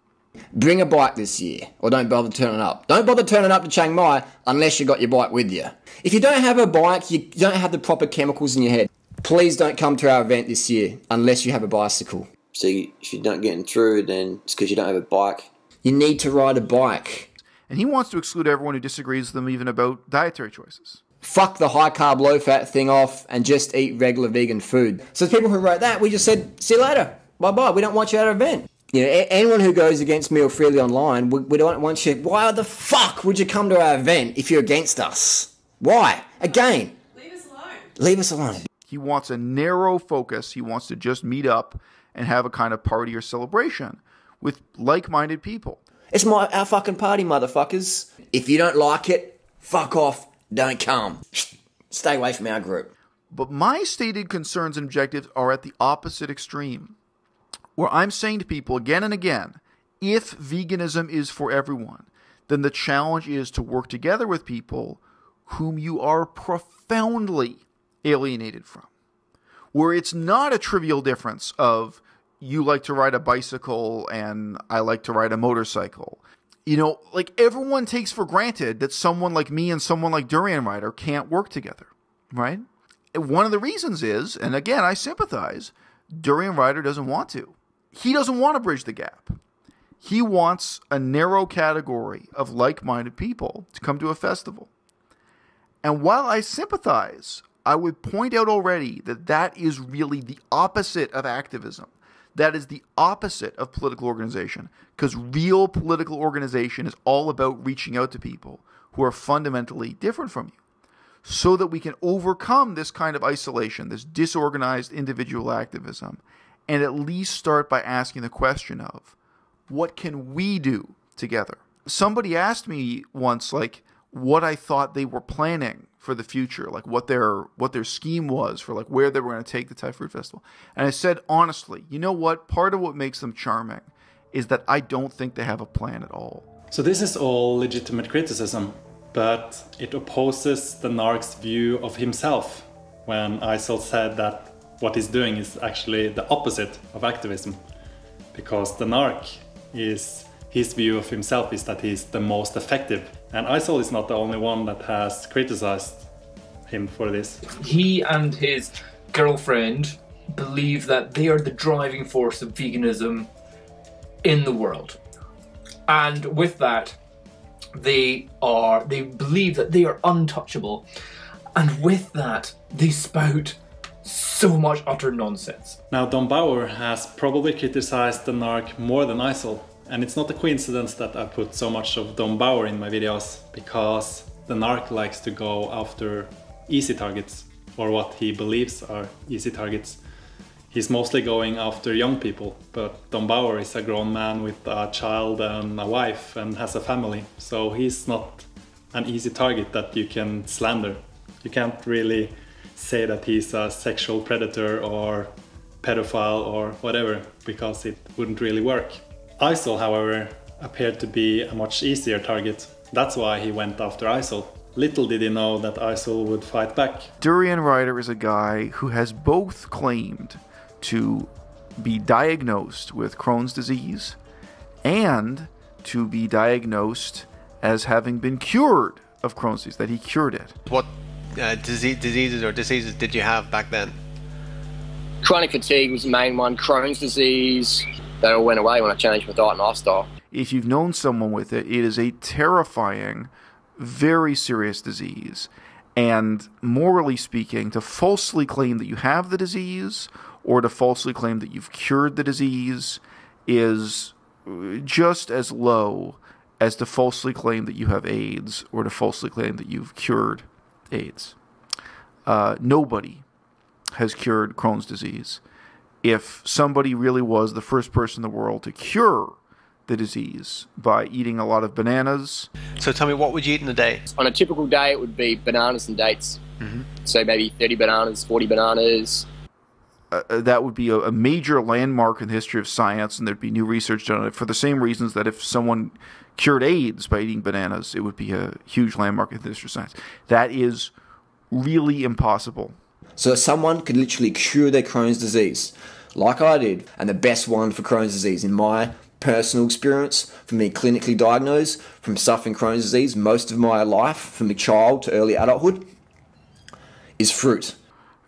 Bring a bike this year, or don't bother turning up. Don't bother turning up to Chiang Mai unless you got your bike with you. If you don't have a bike, you don't have the proper chemicals in your head. Please don't come to our event this year unless you have a bicycle. So if you're not getting through, then it's because you don't have a bike. You need to ride a bike. And he wants to exclude everyone who disagrees with them even about dietary choices. Fuck the high-carb, low-fat thing off and just eat regular vegan food. So the people who wrote that, we just said, see you later. Bye-bye. We don't want you at our event. You know, anyone who goes against me or freely online, we don't want you. Why the fuck would you come to our event if you're against us? Why? Again. Leave us alone. Leave us alone. He wants a narrow focus. He wants to just meet up and have a kind of party or celebration with like-minded people. It's our fucking party, motherfuckers. If you don't like it, fuck off. Don't come. Stay away from our group. But my stated concerns and objectives are at the opposite extreme, where I'm saying to people again and again, if veganism is for everyone, then the challenge is to work together with people whom you are profoundly alienated from. Where it's not a trivial difference of you like to ride a bicycle and I like to ride a motorcycle. You know, like everyone takes for granted that someone like me and someone like Diddleyrider can't work together, right? And one of the reasons is, and again, I sympathize, Diddleyrider doesn't want to. He doesn't want to bridge the gap. He wants a narrow category of like-minded people to come to a festival. And while I sympathize, I would point out already that that is really the opposite of activism. That is the opposite of political organization, because real political organization is all about reaching out to people who are fundamentally different from you so that we can overcome this kind of isolation, this disorganized individual activism, and at least start by asking the question of, what can we do together? Somebody asked me once, like, what I thought they were planning for the future, like what their scheme was for like where they were going to take the Thai Food Festival. And I said, honestly, you know what? Part of what makes them charming is that I don't think they have a plan at all. So this is all legitimate criticism, but it opposes the narc's view of himself when Isol said that what he's doing is actually the opposite of activism, because the narc is, his view of himself is that he's the most effective. And Isol is not the only one that has criticized him for this. He and his girlfriend believe that they are the driving force of veganism in the world. And with that, they believe that they are untouchable. And with that, they spout so much utter nonsense. Now, Don Bauer has probably criticized the narc more than Isol. And it's not a coincidence that I put so much of Don Bauer in my videos, because the narc likes to go after easy targets, or what he believes are easy targets. He's mostly going after young people, but Don Bauer is a grown man with a child and a wife and has a family, so he's not an easy target that you can slander. You can't really say that he's a sexual predator or pedophile or whatever, because it wouldn't really work. Isol, however, appeared to be a much easier target. That's why he went after Isol. Little did he know that Isol would fight back. Diddleyrider is a guy who has both claimed to be diagnosed with Crohn's disease and to be diagnosed as having been cured of Crohn's disease, that he cured it. What diseases did you have back then? Chronic fatigue was the main one, Crohn's disease. That all went away when I changed my diet and lifestyle. If you've known someone with it, it is a terrifying, very serious disease. And morally speaking, to falsely claim that you have the disease or to falsely claim that you've cured the disease is just as low as to falsely claim that you have AIDS or to falsely claim that you've cured AIDS. Nobody has cured Crohn's disease. If somebody really was the first person in the world to cure the disease by eating a lot of bananas. So tell me, what would you eat in a day? On a typical day, it would be bananas and dates. So maybe 30 bananas, 40 bananas. that would be a major landmark in the history of science, and there'd be new research done on it for the same reasons that if someone cured AIDS by eating bananas, it would be a huge landmark in the history of science. That is really impossible. So someone could literally cure their Crohn's disease, like I did, and the best one for Crohn's disease, in my personal experience, from being clinically diagnosed, from suffering Crohn's disease most of my life, from a child to early adulthood, is fruit.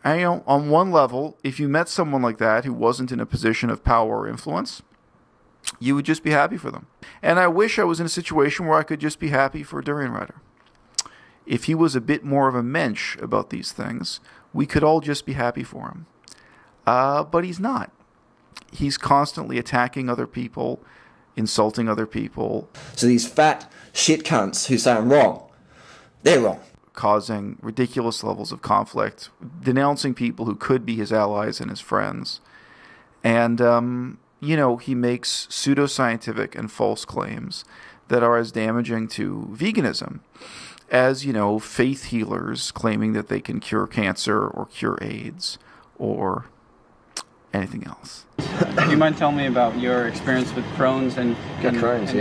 And, you know, on one level, if you met someone like that who wasn't in a position of power or influence, you would just be happy for them. And I wish I was in a situation where I could just be happy for Diddleyrider. If he was a bit more of a mensch about these things, we could all just be happy for him. But he's not. He's constantly attacking other people, insulting other people. So these fat shit cunts who say I'm wrong, they're wrong. Causing ridiculous levels of conflict, denouncing people who could be his allies and his friends. And, you know, he makes pseudoscientific and false claims that are as damaging to veganism as, you know, faith healers claiming that they can cure cancer or cure AIDS or anything else. Do you mind telling me about your experience with Crohn's and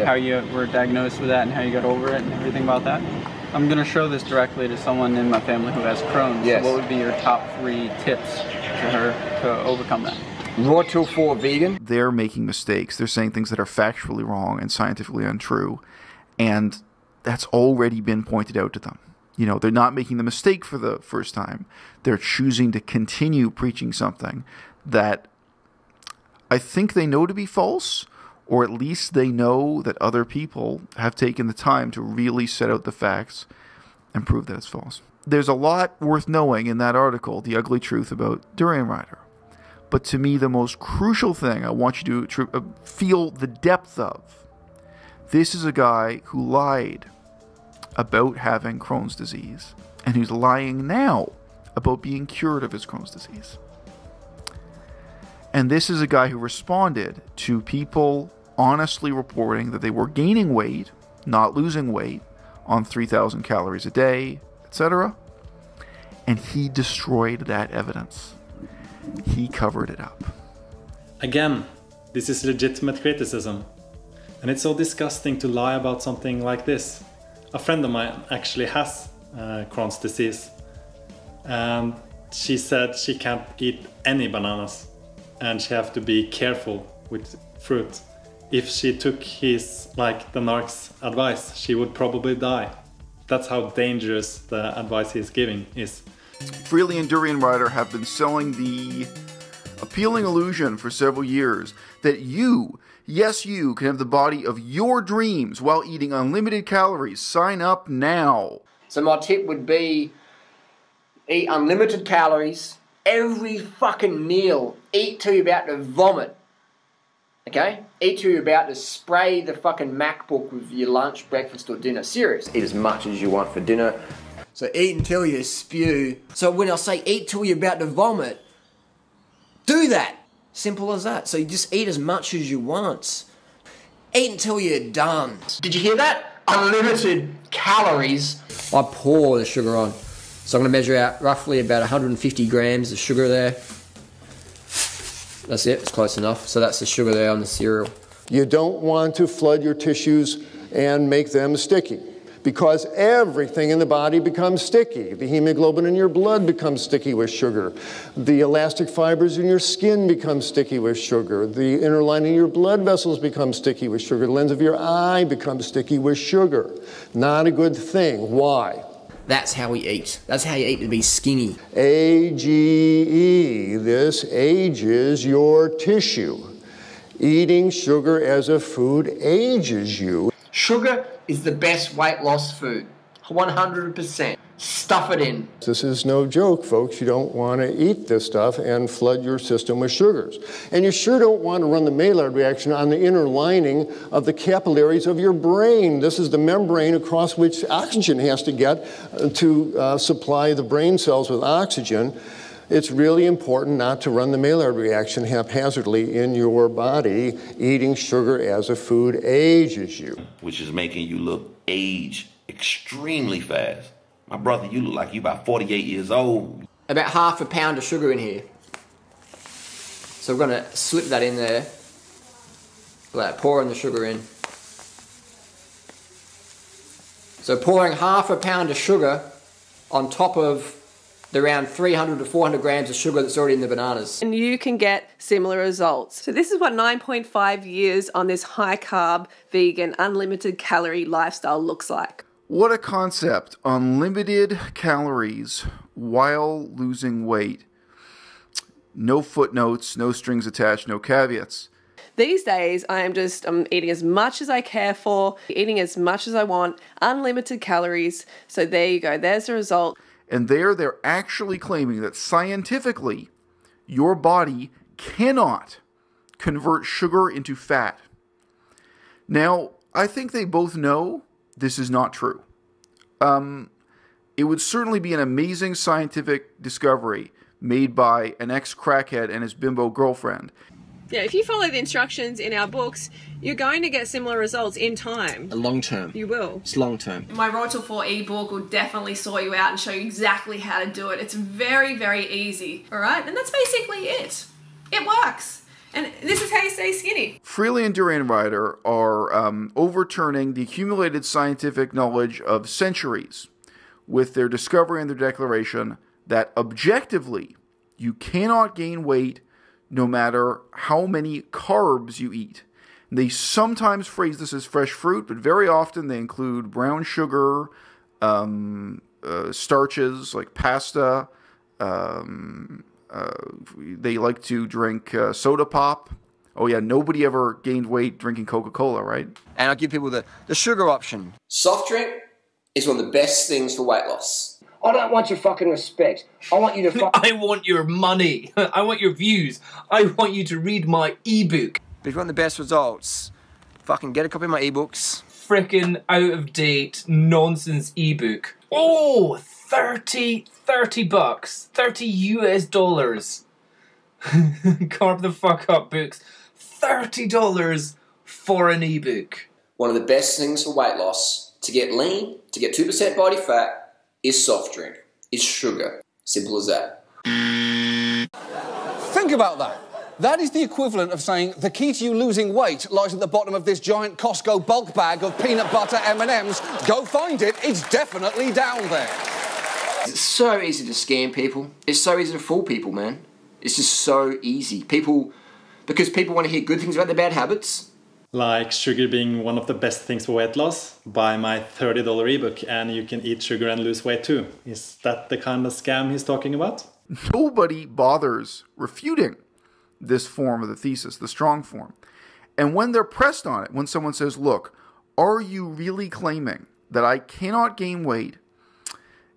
how you were diagnosed with that and how you got over it and everything about that? I'm going to show this directly to someone in my family who has Crohn's. Yes. So what would be your top 3 tips to her to overcome that? Raw till 4 vegan. They're making mistakes. They're saying things that are factually wrong and scientifically untrue. And that's already been pointed out to them. You know, they're not making the mistake for the first time. They're choosing to continue preaching something that I think they know to be false, or at least they know that other people have taken the time to really set out the facts and prove that it's false. There's a lot worth knowing in that article, The Ugly Truth About Diddleyrider. But to me, the most crucial thing I want you to feel the depth of, this is a guy who lied about having Crohn's disease, and who's lying now about being cured of his Crohn's disease. And this is a guy who responded to people honestly reporting that they were gaining weight, not losing weight, on 3,000 calories a day, etc. And he destroyed that evidence. He covered it up. Again, this is legitimate criticism. And it's so disgusting to lie about something like this. A friend of mine actually has Crohn's disease. And she said she can't eat any bananas. And she have to be careful with fruit. If she took his, like the narc's advice, she would probably die. That's how dangerous the advice he's giving is. Freely and Diddleyrider have been selling the appealing illusion for several years that you, yes you, can have the body of your dreams while eating unlimited calories. Sign up now. So my tip would be eat unlimited calories every fucking meal. Eat till you're about to vomit. Okay? Eat till you're about to spray the fucking MacBook with your lunch, breakfast or dinner. Serious. Eat as much as you want for dinner. So eat until you spew. So when I say eat till you're about to vomit, do that. Simple as that. So you just eat as much as you want. Eat until you're done. Did you hear that? Unlimited calories. I pour the sugar on. So I'm going to measure out roughly about 150 grams of sugar there. That's it, it's close enough. So that's the sugar there on the cereal. You don't want to flood your tissues and make them sticky, because everything in the body becomes sticky. The hemoglobin in your blood becomes sticky with sugar. The elastic fibers in your skin become sticky with sugar. The inner lining of your blood vessels become sticky with sugar. The lens of your eye becomes sticky with sugar. Not a good thing. Why? That's how we eat. That's how you eat to be skinny. AGE, this ages your tissue. Eating sugar as a food ages you. Sugar is the best weight loss food. 100%. Stuff it in. This is no joke, folks. You don't want to eat this stuff and flood your system with sugars. And you sure don't want to run the Maillard reaction on the inner lining of the capillaries of your brain. This is the membrane across which oxygen has to get to supply the brain cells with oxygen. It's really important not to run the Maillard reaction haphazardly in your body. Eating sugar as a food ages you. Which is making you look age extremely fast. My brother, you look like you about 48 years old. About half a pound of sugar in here. So we're going to slip that in there, like pouring the sugar in. So pouring half a pound of sugar on top of the around 300 to 400 grams of sugar that's already in the bananas. And you can get similar results. So this is what 9.5 years on this high carb, vegan, unlimited calorie lifestyle looks like. What a concept. Unlimited calories while losing weight. No footnotes, no strings attached, no caveats. These days, I'm eating as much as I care for, eating as much as I want, unlimited calories. So there you go, there's the result. And they're actually claiming that scientifically, your body cannot convert sugar into fat. Now, I think they both know this is not true. It would certainly be an amazing scientific discovery made by an ex-crackhead and his bimbo girlfriend. Yeah, if you follow the instructions in our books, you're going to get similar results in time. Long term. You will. It's long term. My Raw Till 4 ebook will definitely sort you out and show you exactly how to do it. It's very, very easy, all right? And that's basically it. It works. And this is how you stay skinny. Freely and Diddleyrider are overturning the accumulated scientific knowledge of centuries with their discovery and their declaration that objectively you cannot gain weight no matter how many carbs you eat. They sometimes phrase this as fresh fruit, but very often they include brown sugar, starches like pasta. They like to drink soda pop. Oh yeah, nobody ever gained weight drinking Coca-Cola, right? And I'll give people the sugar option. Soft drink is one of the best things for weight loss. I don't want your fucking respect. I want you to I want your money. I want your views. I want you to read my ebook. But if you want the best results, fucking get a copy of my ebooks. Frickin' out of date nonsense ebook. Oh, 30 bucks. 30 US dollars. Carve the fuck up, books. $30 for an ebook. One of the best things for weight loss, to get lean, to get 2% body fat, is soft drink. Is sugar. Simple as that. Think about that. That is the equivalent of saying the key to you losing weight lies at the bottom of this giant Costco bulk bag of peanut butter M&Ms. Go find it. It's definitely down there. It's so easy to scam people. It's so easy to fool people, man. It's just so easy. Because people want to hear good things about their bad habits. Like sugar being one of the best things for weight loss. Buy my $30 ebook and you can eat sugar and lose weight too. Is that the kind of scam he's talking about? Nobody bothers refuting this form of the thesis, the strong form. And when they're pressed on it, when someone says, look, are you really claiming that I cannot gain weight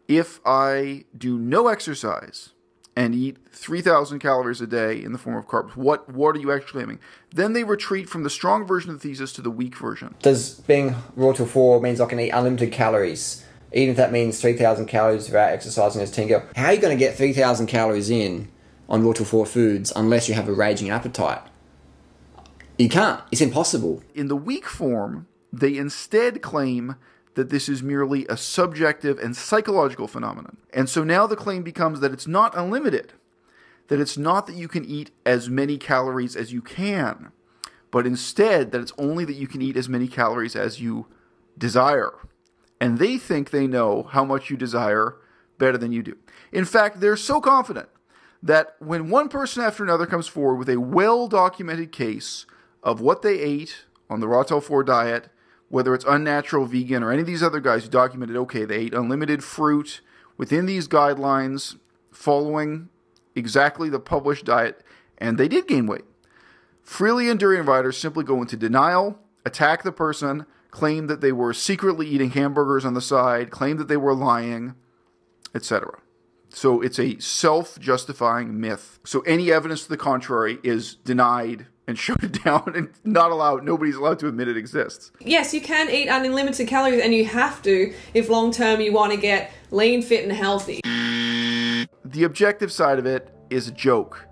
if I do no exercise and eat 3,000 calories a day in the form of carbs? What are you actually aiming? Then they retreat from the strong version of the thesis to the weak version. Does being Raw Till 4 means I can eat unlimited calories, even if that means 3,000 calories without exercising as a teen girl? How are you going to get 3,000 calories in on Raw Till 4 foods unless you have a raging appetite? You can't. It's impossible. In the weak form, they instead claim that this is merely a subjective and psychological phenomenon. And so now the claim becomes that it's not unlimited, that it's not that you can eat as many calories as you can, but instead that it's only that you can eat as many calories as you desire. And they think they know how much you desire better than you do. In fact, they're so confident that when one person after another comes forward with a well-documented case of what they ate on the Raw Till 4 diet, whether it's unnatural, vegan, or any of these other guys who documented, okay, they ate unlimited fruit within these guidelines, following exactly the published diet, and they did gain weight. Freely and Diddleyrider simply go into denial, attack the person, claim that they were secretly eating hamburgers on the side, claim that they were lying, etc. So it's a self-justifying myth. So any evidence to the contrary is denied and shut down and not allowed. Nobody's allowed to admit it exists. Yes, you can eat unlimited calories, and you have to if long term you want to get lean, fit, and healthy. The objective side of it is a joke.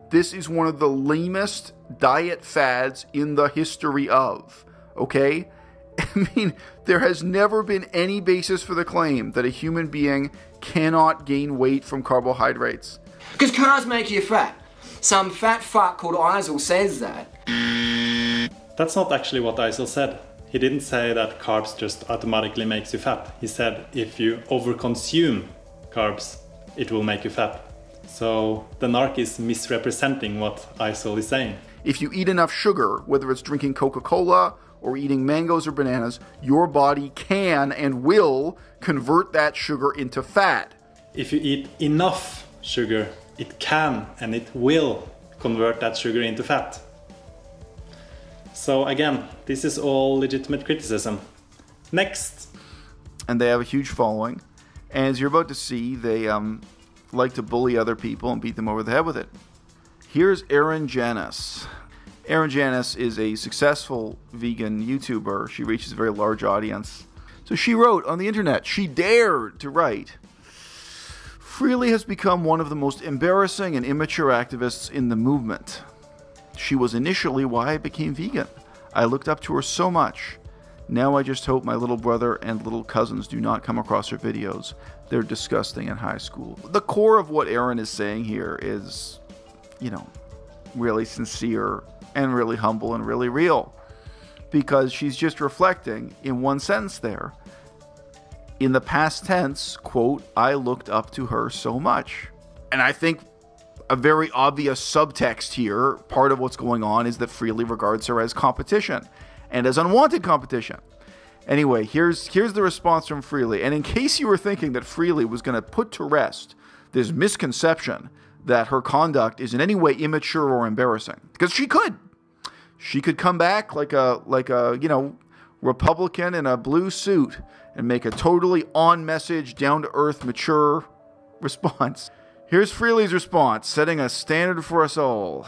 This is one of the lamest diet fads in the history of, okay? I mean, there has never been any basis for the claim that a human being cannot gain weight from carbohydrates. Because carbs make you fat. Some fat fuck called Isel says that. That's not actually what Isel said. He didn't say that carbs just automatically makes you fat. He said if you overconsume carbs, it will make you fat. So the narc is misrepresenting what Isel is saying. If you eat enough sugar, whether it's drinking Coca-Cola or eating mangoes or bananas, your body can and will convert that sugar into fat. If you eat enough sugar, it can and it will convert that sugar into fat. So again, this is all legitimate criticism. Next. And they have a huge following. And as you're about to see, they like to bully other people and beat them over the head with it. Here's Erin Janis. Erin Janis is a successful vegan YouTuber. She reaches a very large audience. So she wrote on the internet, she dared to write, Freely has become one of the most embarrassing and immature activists in the movement. She was initially why I became vegan. I looked up to her so much. Now I just hope my little brother and little cousins do not come across her videos. They're disgusting in high school. The core of what Erin is saying here is, you know, really sincere and really humble and really real. Because she's just reflecting in one sentence there. In the past tense, quote, I looked up to her so much. And I think a very obvious subtext here, part of what's going on, is that Freely regards her as competition. And as unwanted competition. Anyway, here's the response from Freely. And in case you were thinking that Freely was going to put to rest this misconception that her conduct is in any way immature or embarrassing, because she could. She could come back like a you know, Republican in a blue suit and make a totally on-message, down-to-earth, mature response. Here's Freely's response, setting a standard for us all.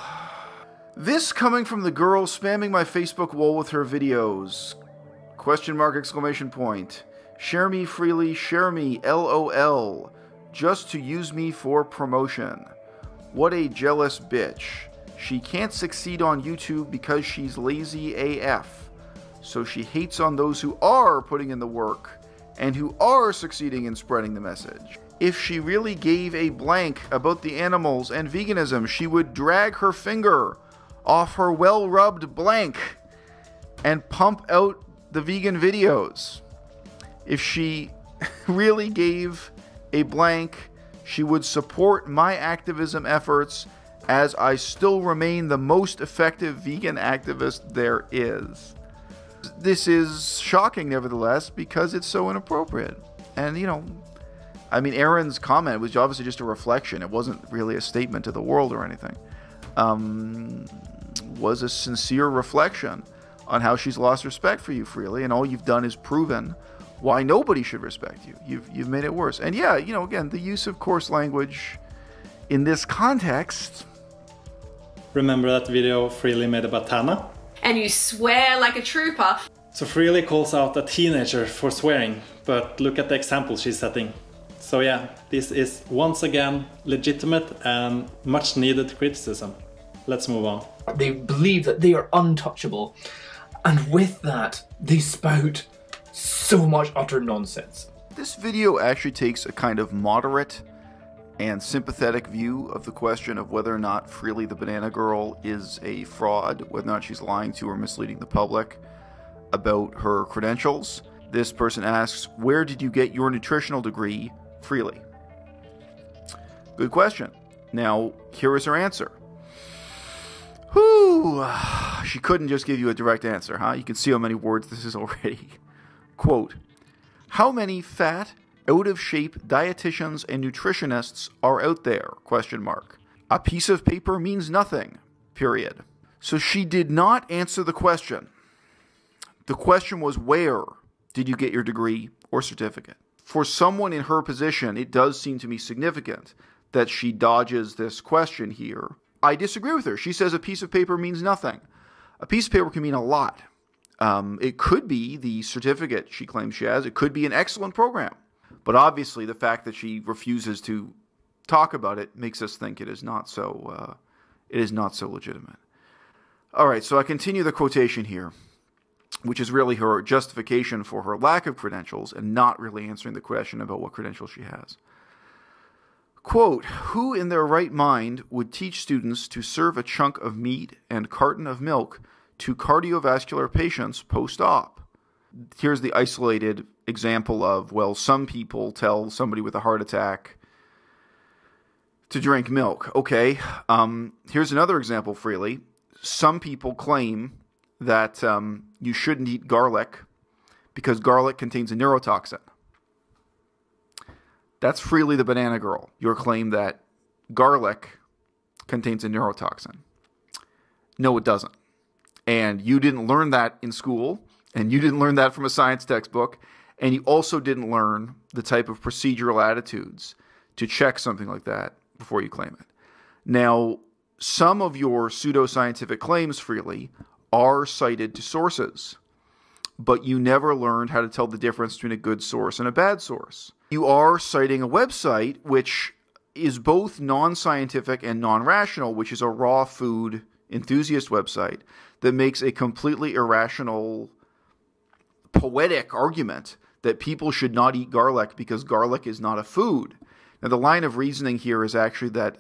This coming from the girl spamming my Facebook wall with her videos. Question mark, exclamation point. Share me Freely, share me, LOL. Just to use me for promotion. What a jealous bitch. She can't succeed on YouTube because she's lazy AF. So she hates on those who are putting in the work and who are succeeding in spreading the message. If she really gave a blank about the animals and veganism, she would drag her finger off her well-rubbed blank and pump out the vegan videos. If she really gave a blank, she would support my activism efforts as I still remain the most effective vegan activist there is. This is shocking, nevertheless, because it's so inappropriate. And, you know, I mean, Erin's comment was obviously just a reflection. It wasn't really a statement to the world or anything. Was a sincere reflection on how she's lost respect for you, Freely, and all you've done is proven why nobody should respect you. You've made it worse. And yeah, you know, again, the use of coarse language in this context. Remember that video Freely made about Tana? And you swear like a trooper. So Freely calls out a teenager for swearing, but look at the example she's setting. So yeah, this is once again legitimate and much needed criticism. Let's move on. They believe that they are untouchable, and with that, they spout so much utter nonsense. This video actually takes a kind of moderate and sympathetic view of the question of whether or not Freely the Banana Girl is a fraud, whether or not she's lying to or misleading the public about her credentials. This person asks, where did you get your nutritional degree, Freely? Good question. Now, here is her answer. Whew. She couldn't just give you a direct answer, huh? You can see how many words this is already. Quote, how many fat, out-of-shape dietitians and nutritionists are out there? Question mark. A piece of paper means nothing. Period. So she did not answer the question. The question was, where did you get your degree or certificate? For someone in her position, it does seem to me significant that she dodges this question here. I disagree with her. She says a piece of paper means nothing. A piece of paper can mean a lot. It could be the certificate she claims she has. It could be an excellent program. But obviously, the fact that she refuses to talk about it makes us think it is not so legitimate. All right, so I continue the quotation here, which is really her justification for her lack of credentials and not really answering the question about what credentials she has. Quote, who in their right mind would teach students to serve a chunk of meat and carton of milk to cardiovascular patients post-op? Here's the isolated example of, well, some people tell somebody with a heart attack to drink milk. Okay, here's another example, Freely. Some people claim that you shouldn't eat garlic because garlic contains a neurotoxin. That's Freely the Banana Girl, your claim that garlic contains a neurotoxin. No, it doesn't. And you didn't learn that in school, and you didn't learn that from a science textbook, and you also didn't learn the type of procedural attitudes to check something like that before you claim it. Now, some of your pseudoscientific claims, Freely, are cited to sources, but you never learned how to tell the difference between a good source and a bad source. You are citing a website which is both non-scientific and non-rational, which is a raw food enthusiast website that makes a completely irrational, poetic argument that people should not eat garlic because garlic is not a food. Now, the line of reasoning here is actually that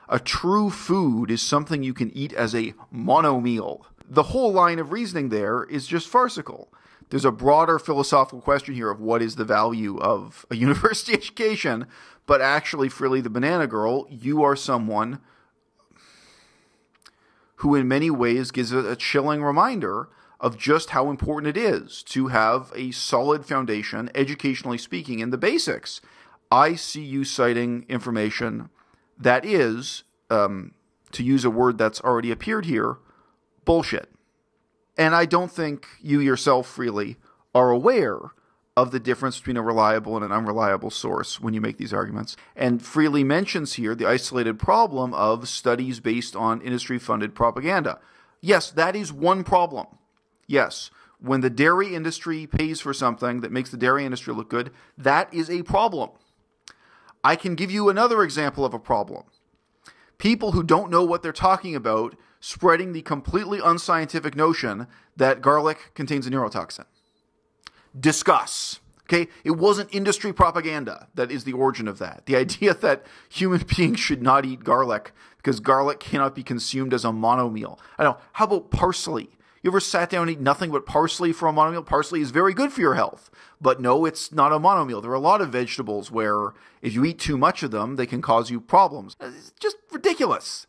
a true food is something you can eat as a monomeal. The whole line of reasoning there is just farcical. There's a broader philosophical question here of what is the value of a university education, but actually, Freely the Banana Girl, you are someone who in many ways gives a chilling reminder of just how important it is to have a solid foundation, educationally speaking, in the basics. I see you citing information that is, to use a word that's already appeared here, bullshit. And I don't think you yourself, Freely, are aware of the difference between a reliable and an unreliable source when you make these arguments. And Freely mentions here the isolated problem of studies based on industry-funded propaganda. Yes, that is one problem. Yes, when the dairy industry pays for something that makes the dairy industry look good, that is a problem. I can give you another example of a problem. People who don't know what they're talking about spreading the completely unscientific notion that garlic contains a neurotoxin. Discuss. Okay? It wasn't industry propaganda that is the origin of that. The idea that human beings should not eat garlic because garlic cannot be consumed as a monomeal. I don't know. How about parsley? You ever sat down and eat nothing but parsley for a monomeal? Parsley is very good for your health. But no, it's not a monomeal. There are a lot of vegetables where if you eat too much of them, they can cause you problems. It's just ridiculous.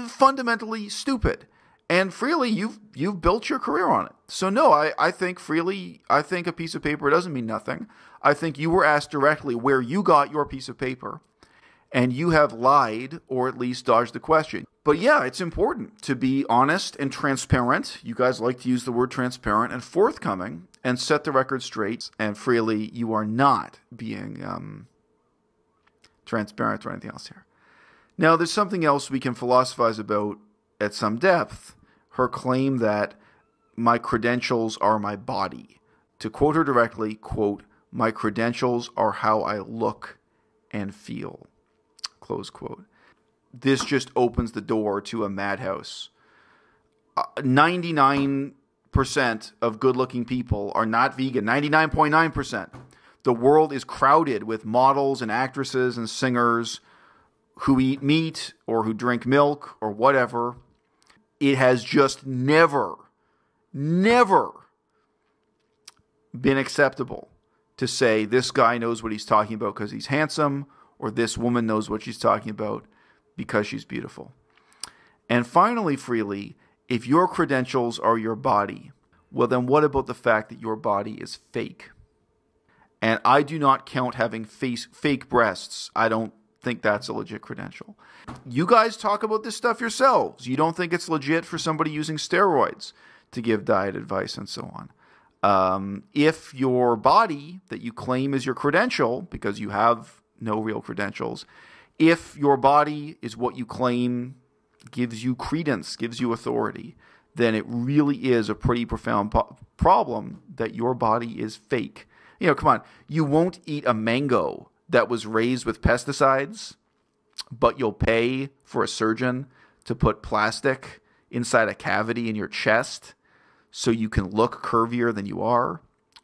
Fundamentally stupid. And Freely, you've built your career on it. So no, I think Freely, I think a piece of paper doesn't mean nothing. I think you were asked directly where you got your piece of paper, and you have lied or at least dodged the question. But yeah, it's important to be honest and transparent. You guys like to use the word transparent and forthcoming and set the record straight. And Freely, you are not being transparent or anything else here. Now, there's something else we can philosophize about at some depth. Her claim that my credentials are my body. To quote her directly, quote, my credentials are how I look and feel, close quote. This just opens the door to a madhouse. 99% of good-looking people are not vegan. 99.9%. The world is crowded with models and actresses and singers who eat meat or who drink milk or whatever. It has just never been acceptable to say this guy knows what he's talking about because he's handsome, or this woman knows what she's talking about because she's beautiful. And finally, Freely, if your credentials are your body, well then what about the fact that your body is fake? And I do not count having fake breasts. I don't think that's a legit credential. You guys talk about this stuff yourselves. You don't think it's legit for somebody using steroids to give diet advice and so on. If your body that you claim is your credential, because you have no real credentials, if your body is what you claim gives you credence, gives you authority, then it really is a pretty profound problem that your body is fake. You know, come on, you won't eat a mango that was raised with pesticides, but you'll pay for a surgeon to put plastic inside a cavity in your chest so you can look curvier than you are.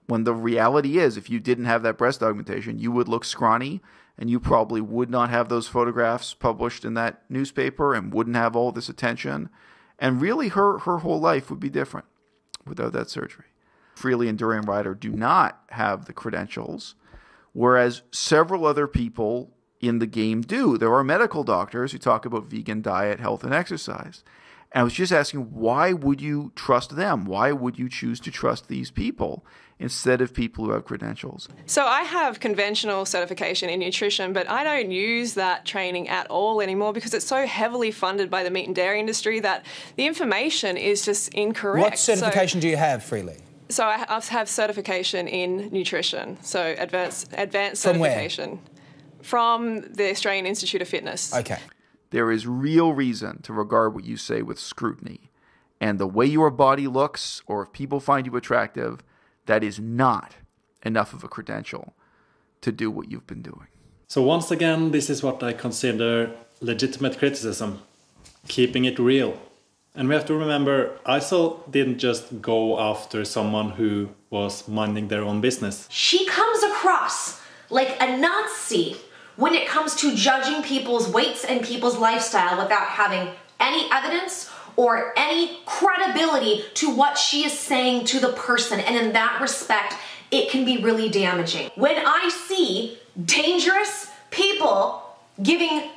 when the reality is, if you didn't have that breast augmentation, you would look scrawny, and you probably would not have those photographs published in that newspaper and wouldn't have all this attention. And really, her whole life would be different without that surgery. Freely and Diddleyrider do not have the credentials, whereas several other people in the game do. There are medical doctors who talk about vegan diet, health, and exercise. And I was just asking, why would you trust them? Why would you choose to trust these people instead of people who have credentials? So I have conventional certification in nutrition, but I don't use that training at all anymore because it's so heavily funded by the meat and dairy industry that the information is just incorrect. What certification do you have, Freely? So I have certification in nutrition, so advanced From certification. Where? From the Australian Institute of Fitness. Okay. There is real reason to regard what you say with scrutiny. And the way your body looks, or if people find you attractive, that is not enough of a credential to do what you've been doing. So once again, this is what I consider legitimate criticism. Keeping it real. And we have to remember, ISIL didn't just go after someone who was minding their own business. She comes across like a Nazi when it comes to judging people's weights and people's lifestyle without having any evidence or any credibility to what she is saying to the person. And in that respect, it can be really damaging. When I see dangerous people giving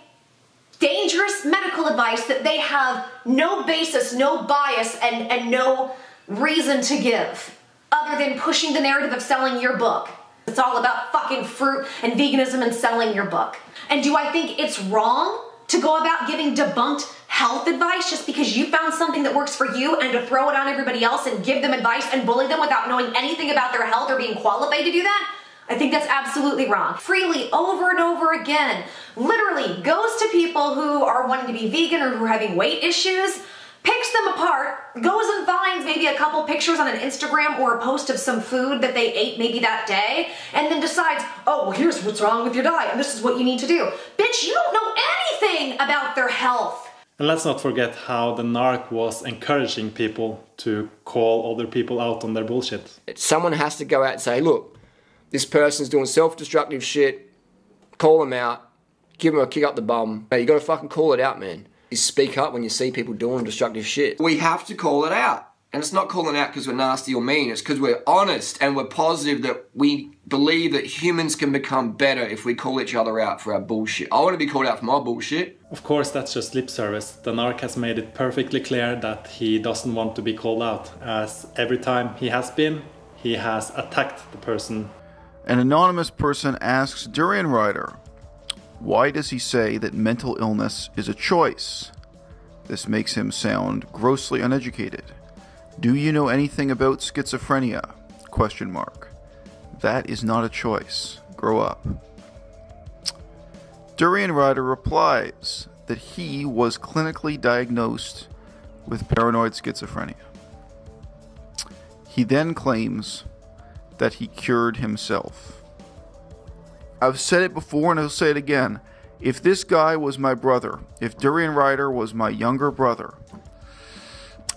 dangerous medical advice that they have no basis, no bias, and no reason to give other than pushing the narrative of selling your book. It's all about fucking fruit and veganism and selling your book. And do I think it's wrong to go about giving debunked health advice just because you found something that works for you and to throw it on everybody else and give them advice and bully them without knowing anything about their health or being qualified to do that? I think that's absolutely wrong. Freely, over and over again, literally goes to people who are wanting to be vegan or who are having weight issues, picks them apart, goes and finds maybe a couple pictures on an Instagram or a post of some food that they ate maybe that day, and then decides, oh, well, here's what's wrong with your diet, and this is what you need to do. Bitch, you don't know anything about their health. And let's not forget how the narc was encouraging people to call other people out on their bullshit. Someone has to go out and say, look, this person's doing self-destructive shit, call them out, give them a kick up the bum. You gotta fucking call it out, man. You speak up when you see people doing destructive shit. We have to call it out. And it's not calling out because we're nasty or mean, it's because we're honest and we're positive that we believe that humans can become better if we call each other out for our bullshit. I want to be called out for my bullshit. Of course, that's just lip service. The narc has made it perfectly clear that he doesn't want to be called out, as every time he has been, he has attacked the person. An anonymous person asks Diddleyrider, why does he say that mental illness is a choice? This makes him sound grossly uneducated. Do you know anything about schizophrenia? ? That is not a choice. Grow up. Diddleyrider replies that he was clinically diagnosed with paranoid schizophrenia. He then claims that he cured himself. I've said it before and I'll say it again. If this guy was my brother, if Diddleyrider was my younger brother,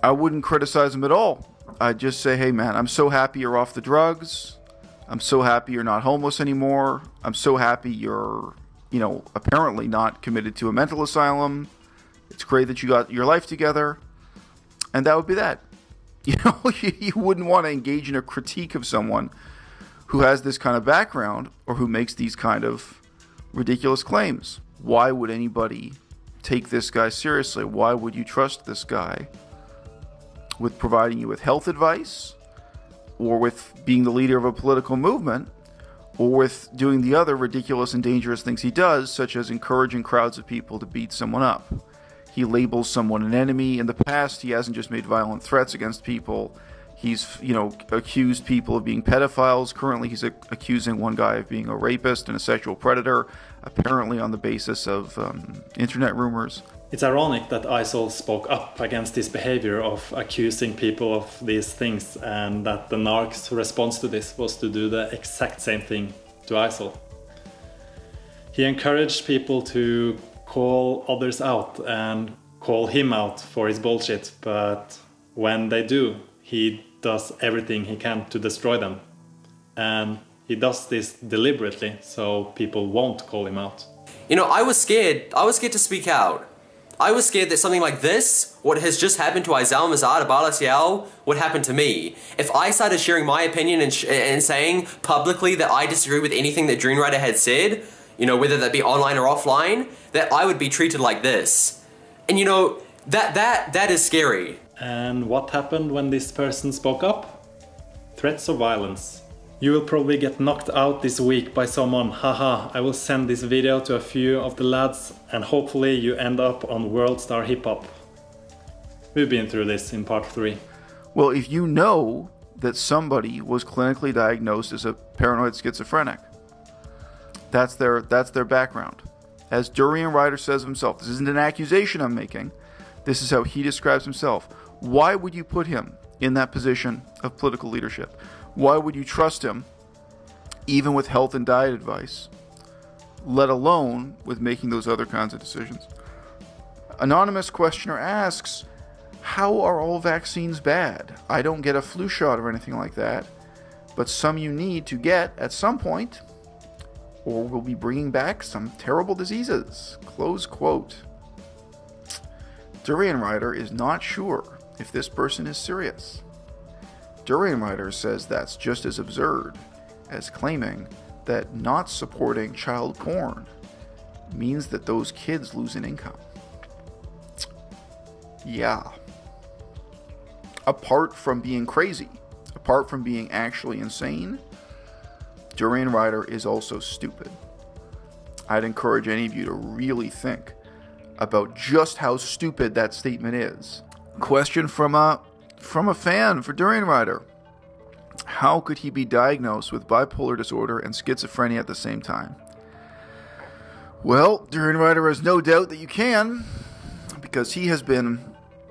I wouldn't criticize him at all. I'd just say, hey man, I'm so happy you're off the drugs. I'm so happy you're not homeless anymore. I'm so happy you're, apparently not committed to a mental asylum. It's great that you got your life together. And that would be that. You wouldn't want to engage in a critique of someone who has this kind of background or who makes these kind of ridiculous claims. Why would anybody take this guy seriously? Why would you trust this guy with providing you with health advice, or with being the leader of a political movement, or with doing the other ridiculous and dangerous things he does, such as encouraging crowds of people to beat someone up? He labels someone an enemy. In the past, he hasn't just made violent threats against people. He's, accused people of being pedophiles. Currently, he's accusing one guy of being a rapist and a sexual predator, apparently on the basis of internet rumors. It's ironic that ISIL spoke up against this behavior of accusing people of these things, and that the narc's response to this was to do the exact same thing to ISIL. He encouraged people to call others out and call him out for his bullshit, but when they do, he does everything he can to destroy them. And he does this deliberately, so people won't call him out. You know, I was scared to speak out. I was scared that something like this, what has just happened to Aizal Mazar Balasiao, would happen to me. If I started sharing my opinion and saying publicly that I disagree with anything that Diddleyrider had said, you know, whether that be online or offline, that I would be treated like this. And you know, that is scary. And what happened when this person spoke up? Threats of violence. You will probably get knocked out this week by someone, haha, I will send this video to a few of the lads and hopefully you end up on World Star Hip Hop. We've been through this in part 3. Well, if you know that somebody was clinically diagnosed as a paranoid schizophrenic, that's their background. As Diddleyrider says himself, this isn't an accusation I'm making, this is how he describes himself. Why would you put him in that position of political leadership? Why would you trust him, even with health and diet advice, let alone with making those other kinds of decisions? Anonymous questioner asks, how are all vaccines bad? I don't get a flu shot or anything like that, but some you need to get at some point, or we'll be bringing back some terrible diseases. Close quote. Diddleyrider is not sure if this person is serious. Diddleyrider says that's just as absurd as claiming that not supporting child porn means that those kids lose an income. Yeah. Apart from being crazy, apart from being actually insane, Diddleyrider is also stupid. I'd encourage any of you to really think about just how stupid that statement is. Question from a fan for Diddleyrider. How could he be diagnosed with bipolar disorder and schizophrenia at the same time? Well, Diddleyrider has no doubt that you can, because he has been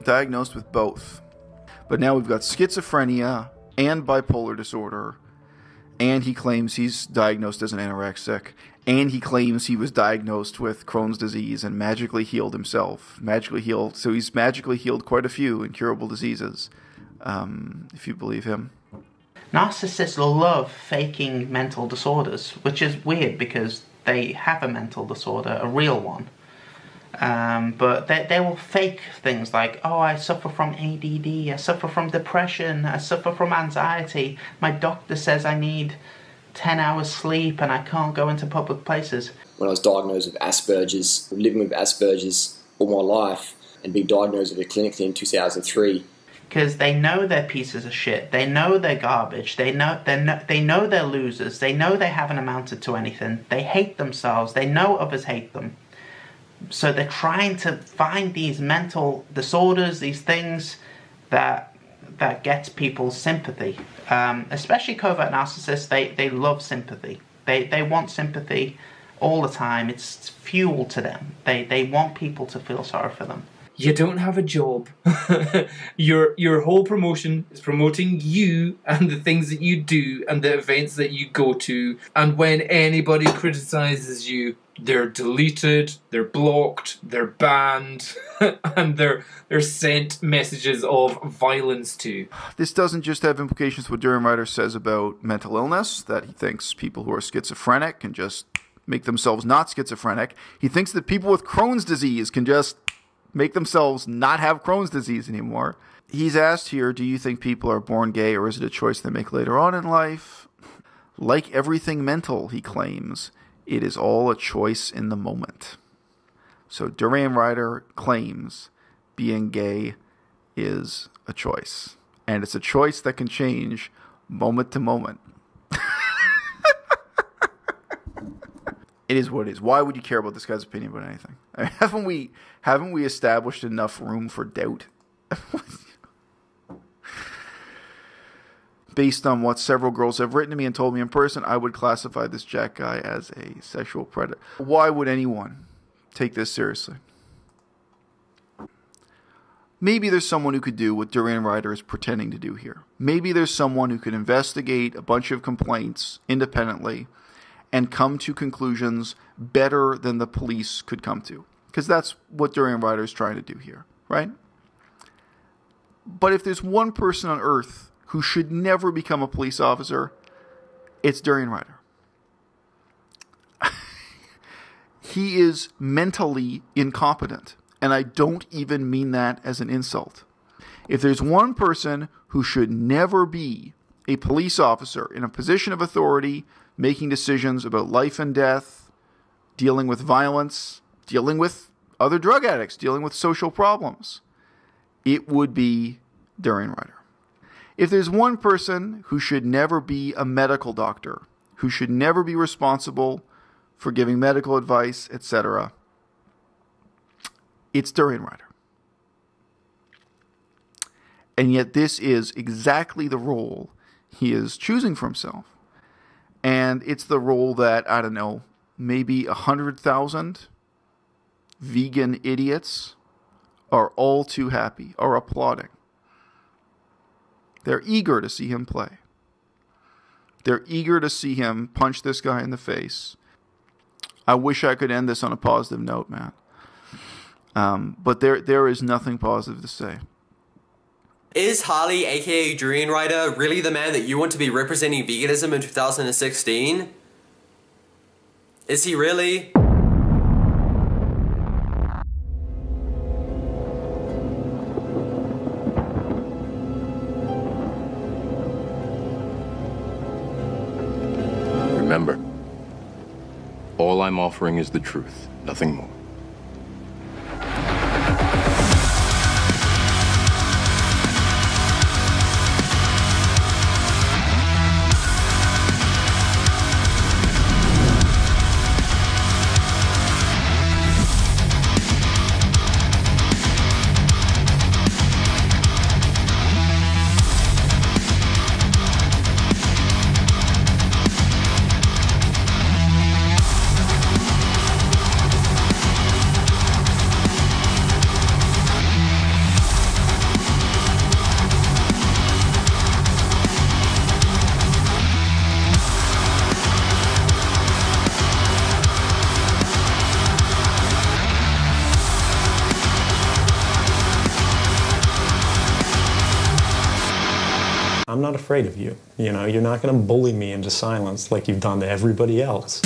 diagnosed with both. But now we've got schizophrenia and bipolar disorder, and he claims he's diagnosed as an anorexic, and he claims he was diagnosed with Crohn's disease and magically healed himself. Magically healed. So he's magically healed quite a few incurable diseases, if you believe him. Narcissists love faking mental disorders, which is weird because they have a mental disorder, a real one. But they will fake things like, oh, I suffer from ADD, I suffer from depression, I suffer from anxiety, my doctor says I need 10 hours sleep and I can't go into public places. When I was diagnosed with Asperger's, living with Asperger's all my life, and being diagnosed with it clinically in 2003. Because they know they're pieces of shit, they know they're garbage, they know they're losers, they know they haven't amounted to anything, they hate themselves, they know others hate them. So they're trying to find these mental disorders, these things that gets people's sympathy. Especially covert narcissists, they love sympathy. They want sympathy all the time. It's fuel to them. They want people to feel sorry for them. You don't have a job. Your whole promotion is promoting you and the things that you do and the events that you go to. And when anybody criticizes you, they're deleted, they're blocked, they're banned, and they're sent messages of violence to. This doesn't just have implications what Diddleyrider says about mental illness, that he thinks people who are schizophrenic can just make themselves not schizophrenic. He thinks that people with Crohn's disease can just make themselves not have Crohn's disease anymore. He's asked here, do you think people are born gay or is it a choice they make later on in life? Like everything mental, he claims, it is all a choice in the moment. So Diddleyrider claims being gay is a choice. And it's a choice that can change moment to moment. It is what it is. Why would you care about this guy's opinion about anything? I mean, haven't we established enough room for doubt? Based on what several girls have written to me and told me in person, I would classify this Jack guy as a sexual predator. Why would anyone take this seriously? Maybe there's someone who could do what Diddleyrider is pretending to do here. Maybe there's someone who could investigate a bunch of complaints independently and come to conclusions better than the police could come to. Because that's what Diddleyrider is trying to do here, right? But if there's one person on Earth who should never become a police officer, It's Diddleyrider. He is mentally incompetent, and I don't even mean that as an insult. If there's one person who should never be a police officer in a position of authority, making decisions about life and death, dealing with violence, dealing with other drug addicts, dealing with social problems, it would be Diddleyrider. If there's one person who should never be a medical doctor, who should never be responsible for giving medical advice, etc., it's Diddleyrider. And yet this is exactly the role he is choosing for himself. And it's the role that, I don't know, maybe 100,000 vegan idiots are all too happy, are applauding. They're eager to see him play. They're eager to see him punch this guy in the face. I wish I could end this on a positive note, man. But there is nothing positive to say. Is Harley, aka Diddleyrider, really the man that you want to be representing veganism in 2016? Is he really? Remember, all I'm offering is the truth, nothing more. I'm not afraid of you. You know, you're not going to bully me into silence like you've done to everybody else.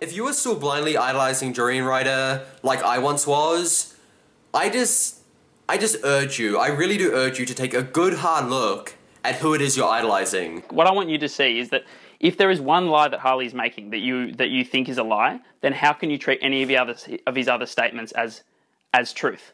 If you were still blindly idolizing Diddleyrider like I once was, I just urge you, I really do urge you to take a good hard look at who it is you're idolizing. What I want you to see is that if there is one lie that Harley's making that you think is a lie, then how can you treat any of his other statements as truth?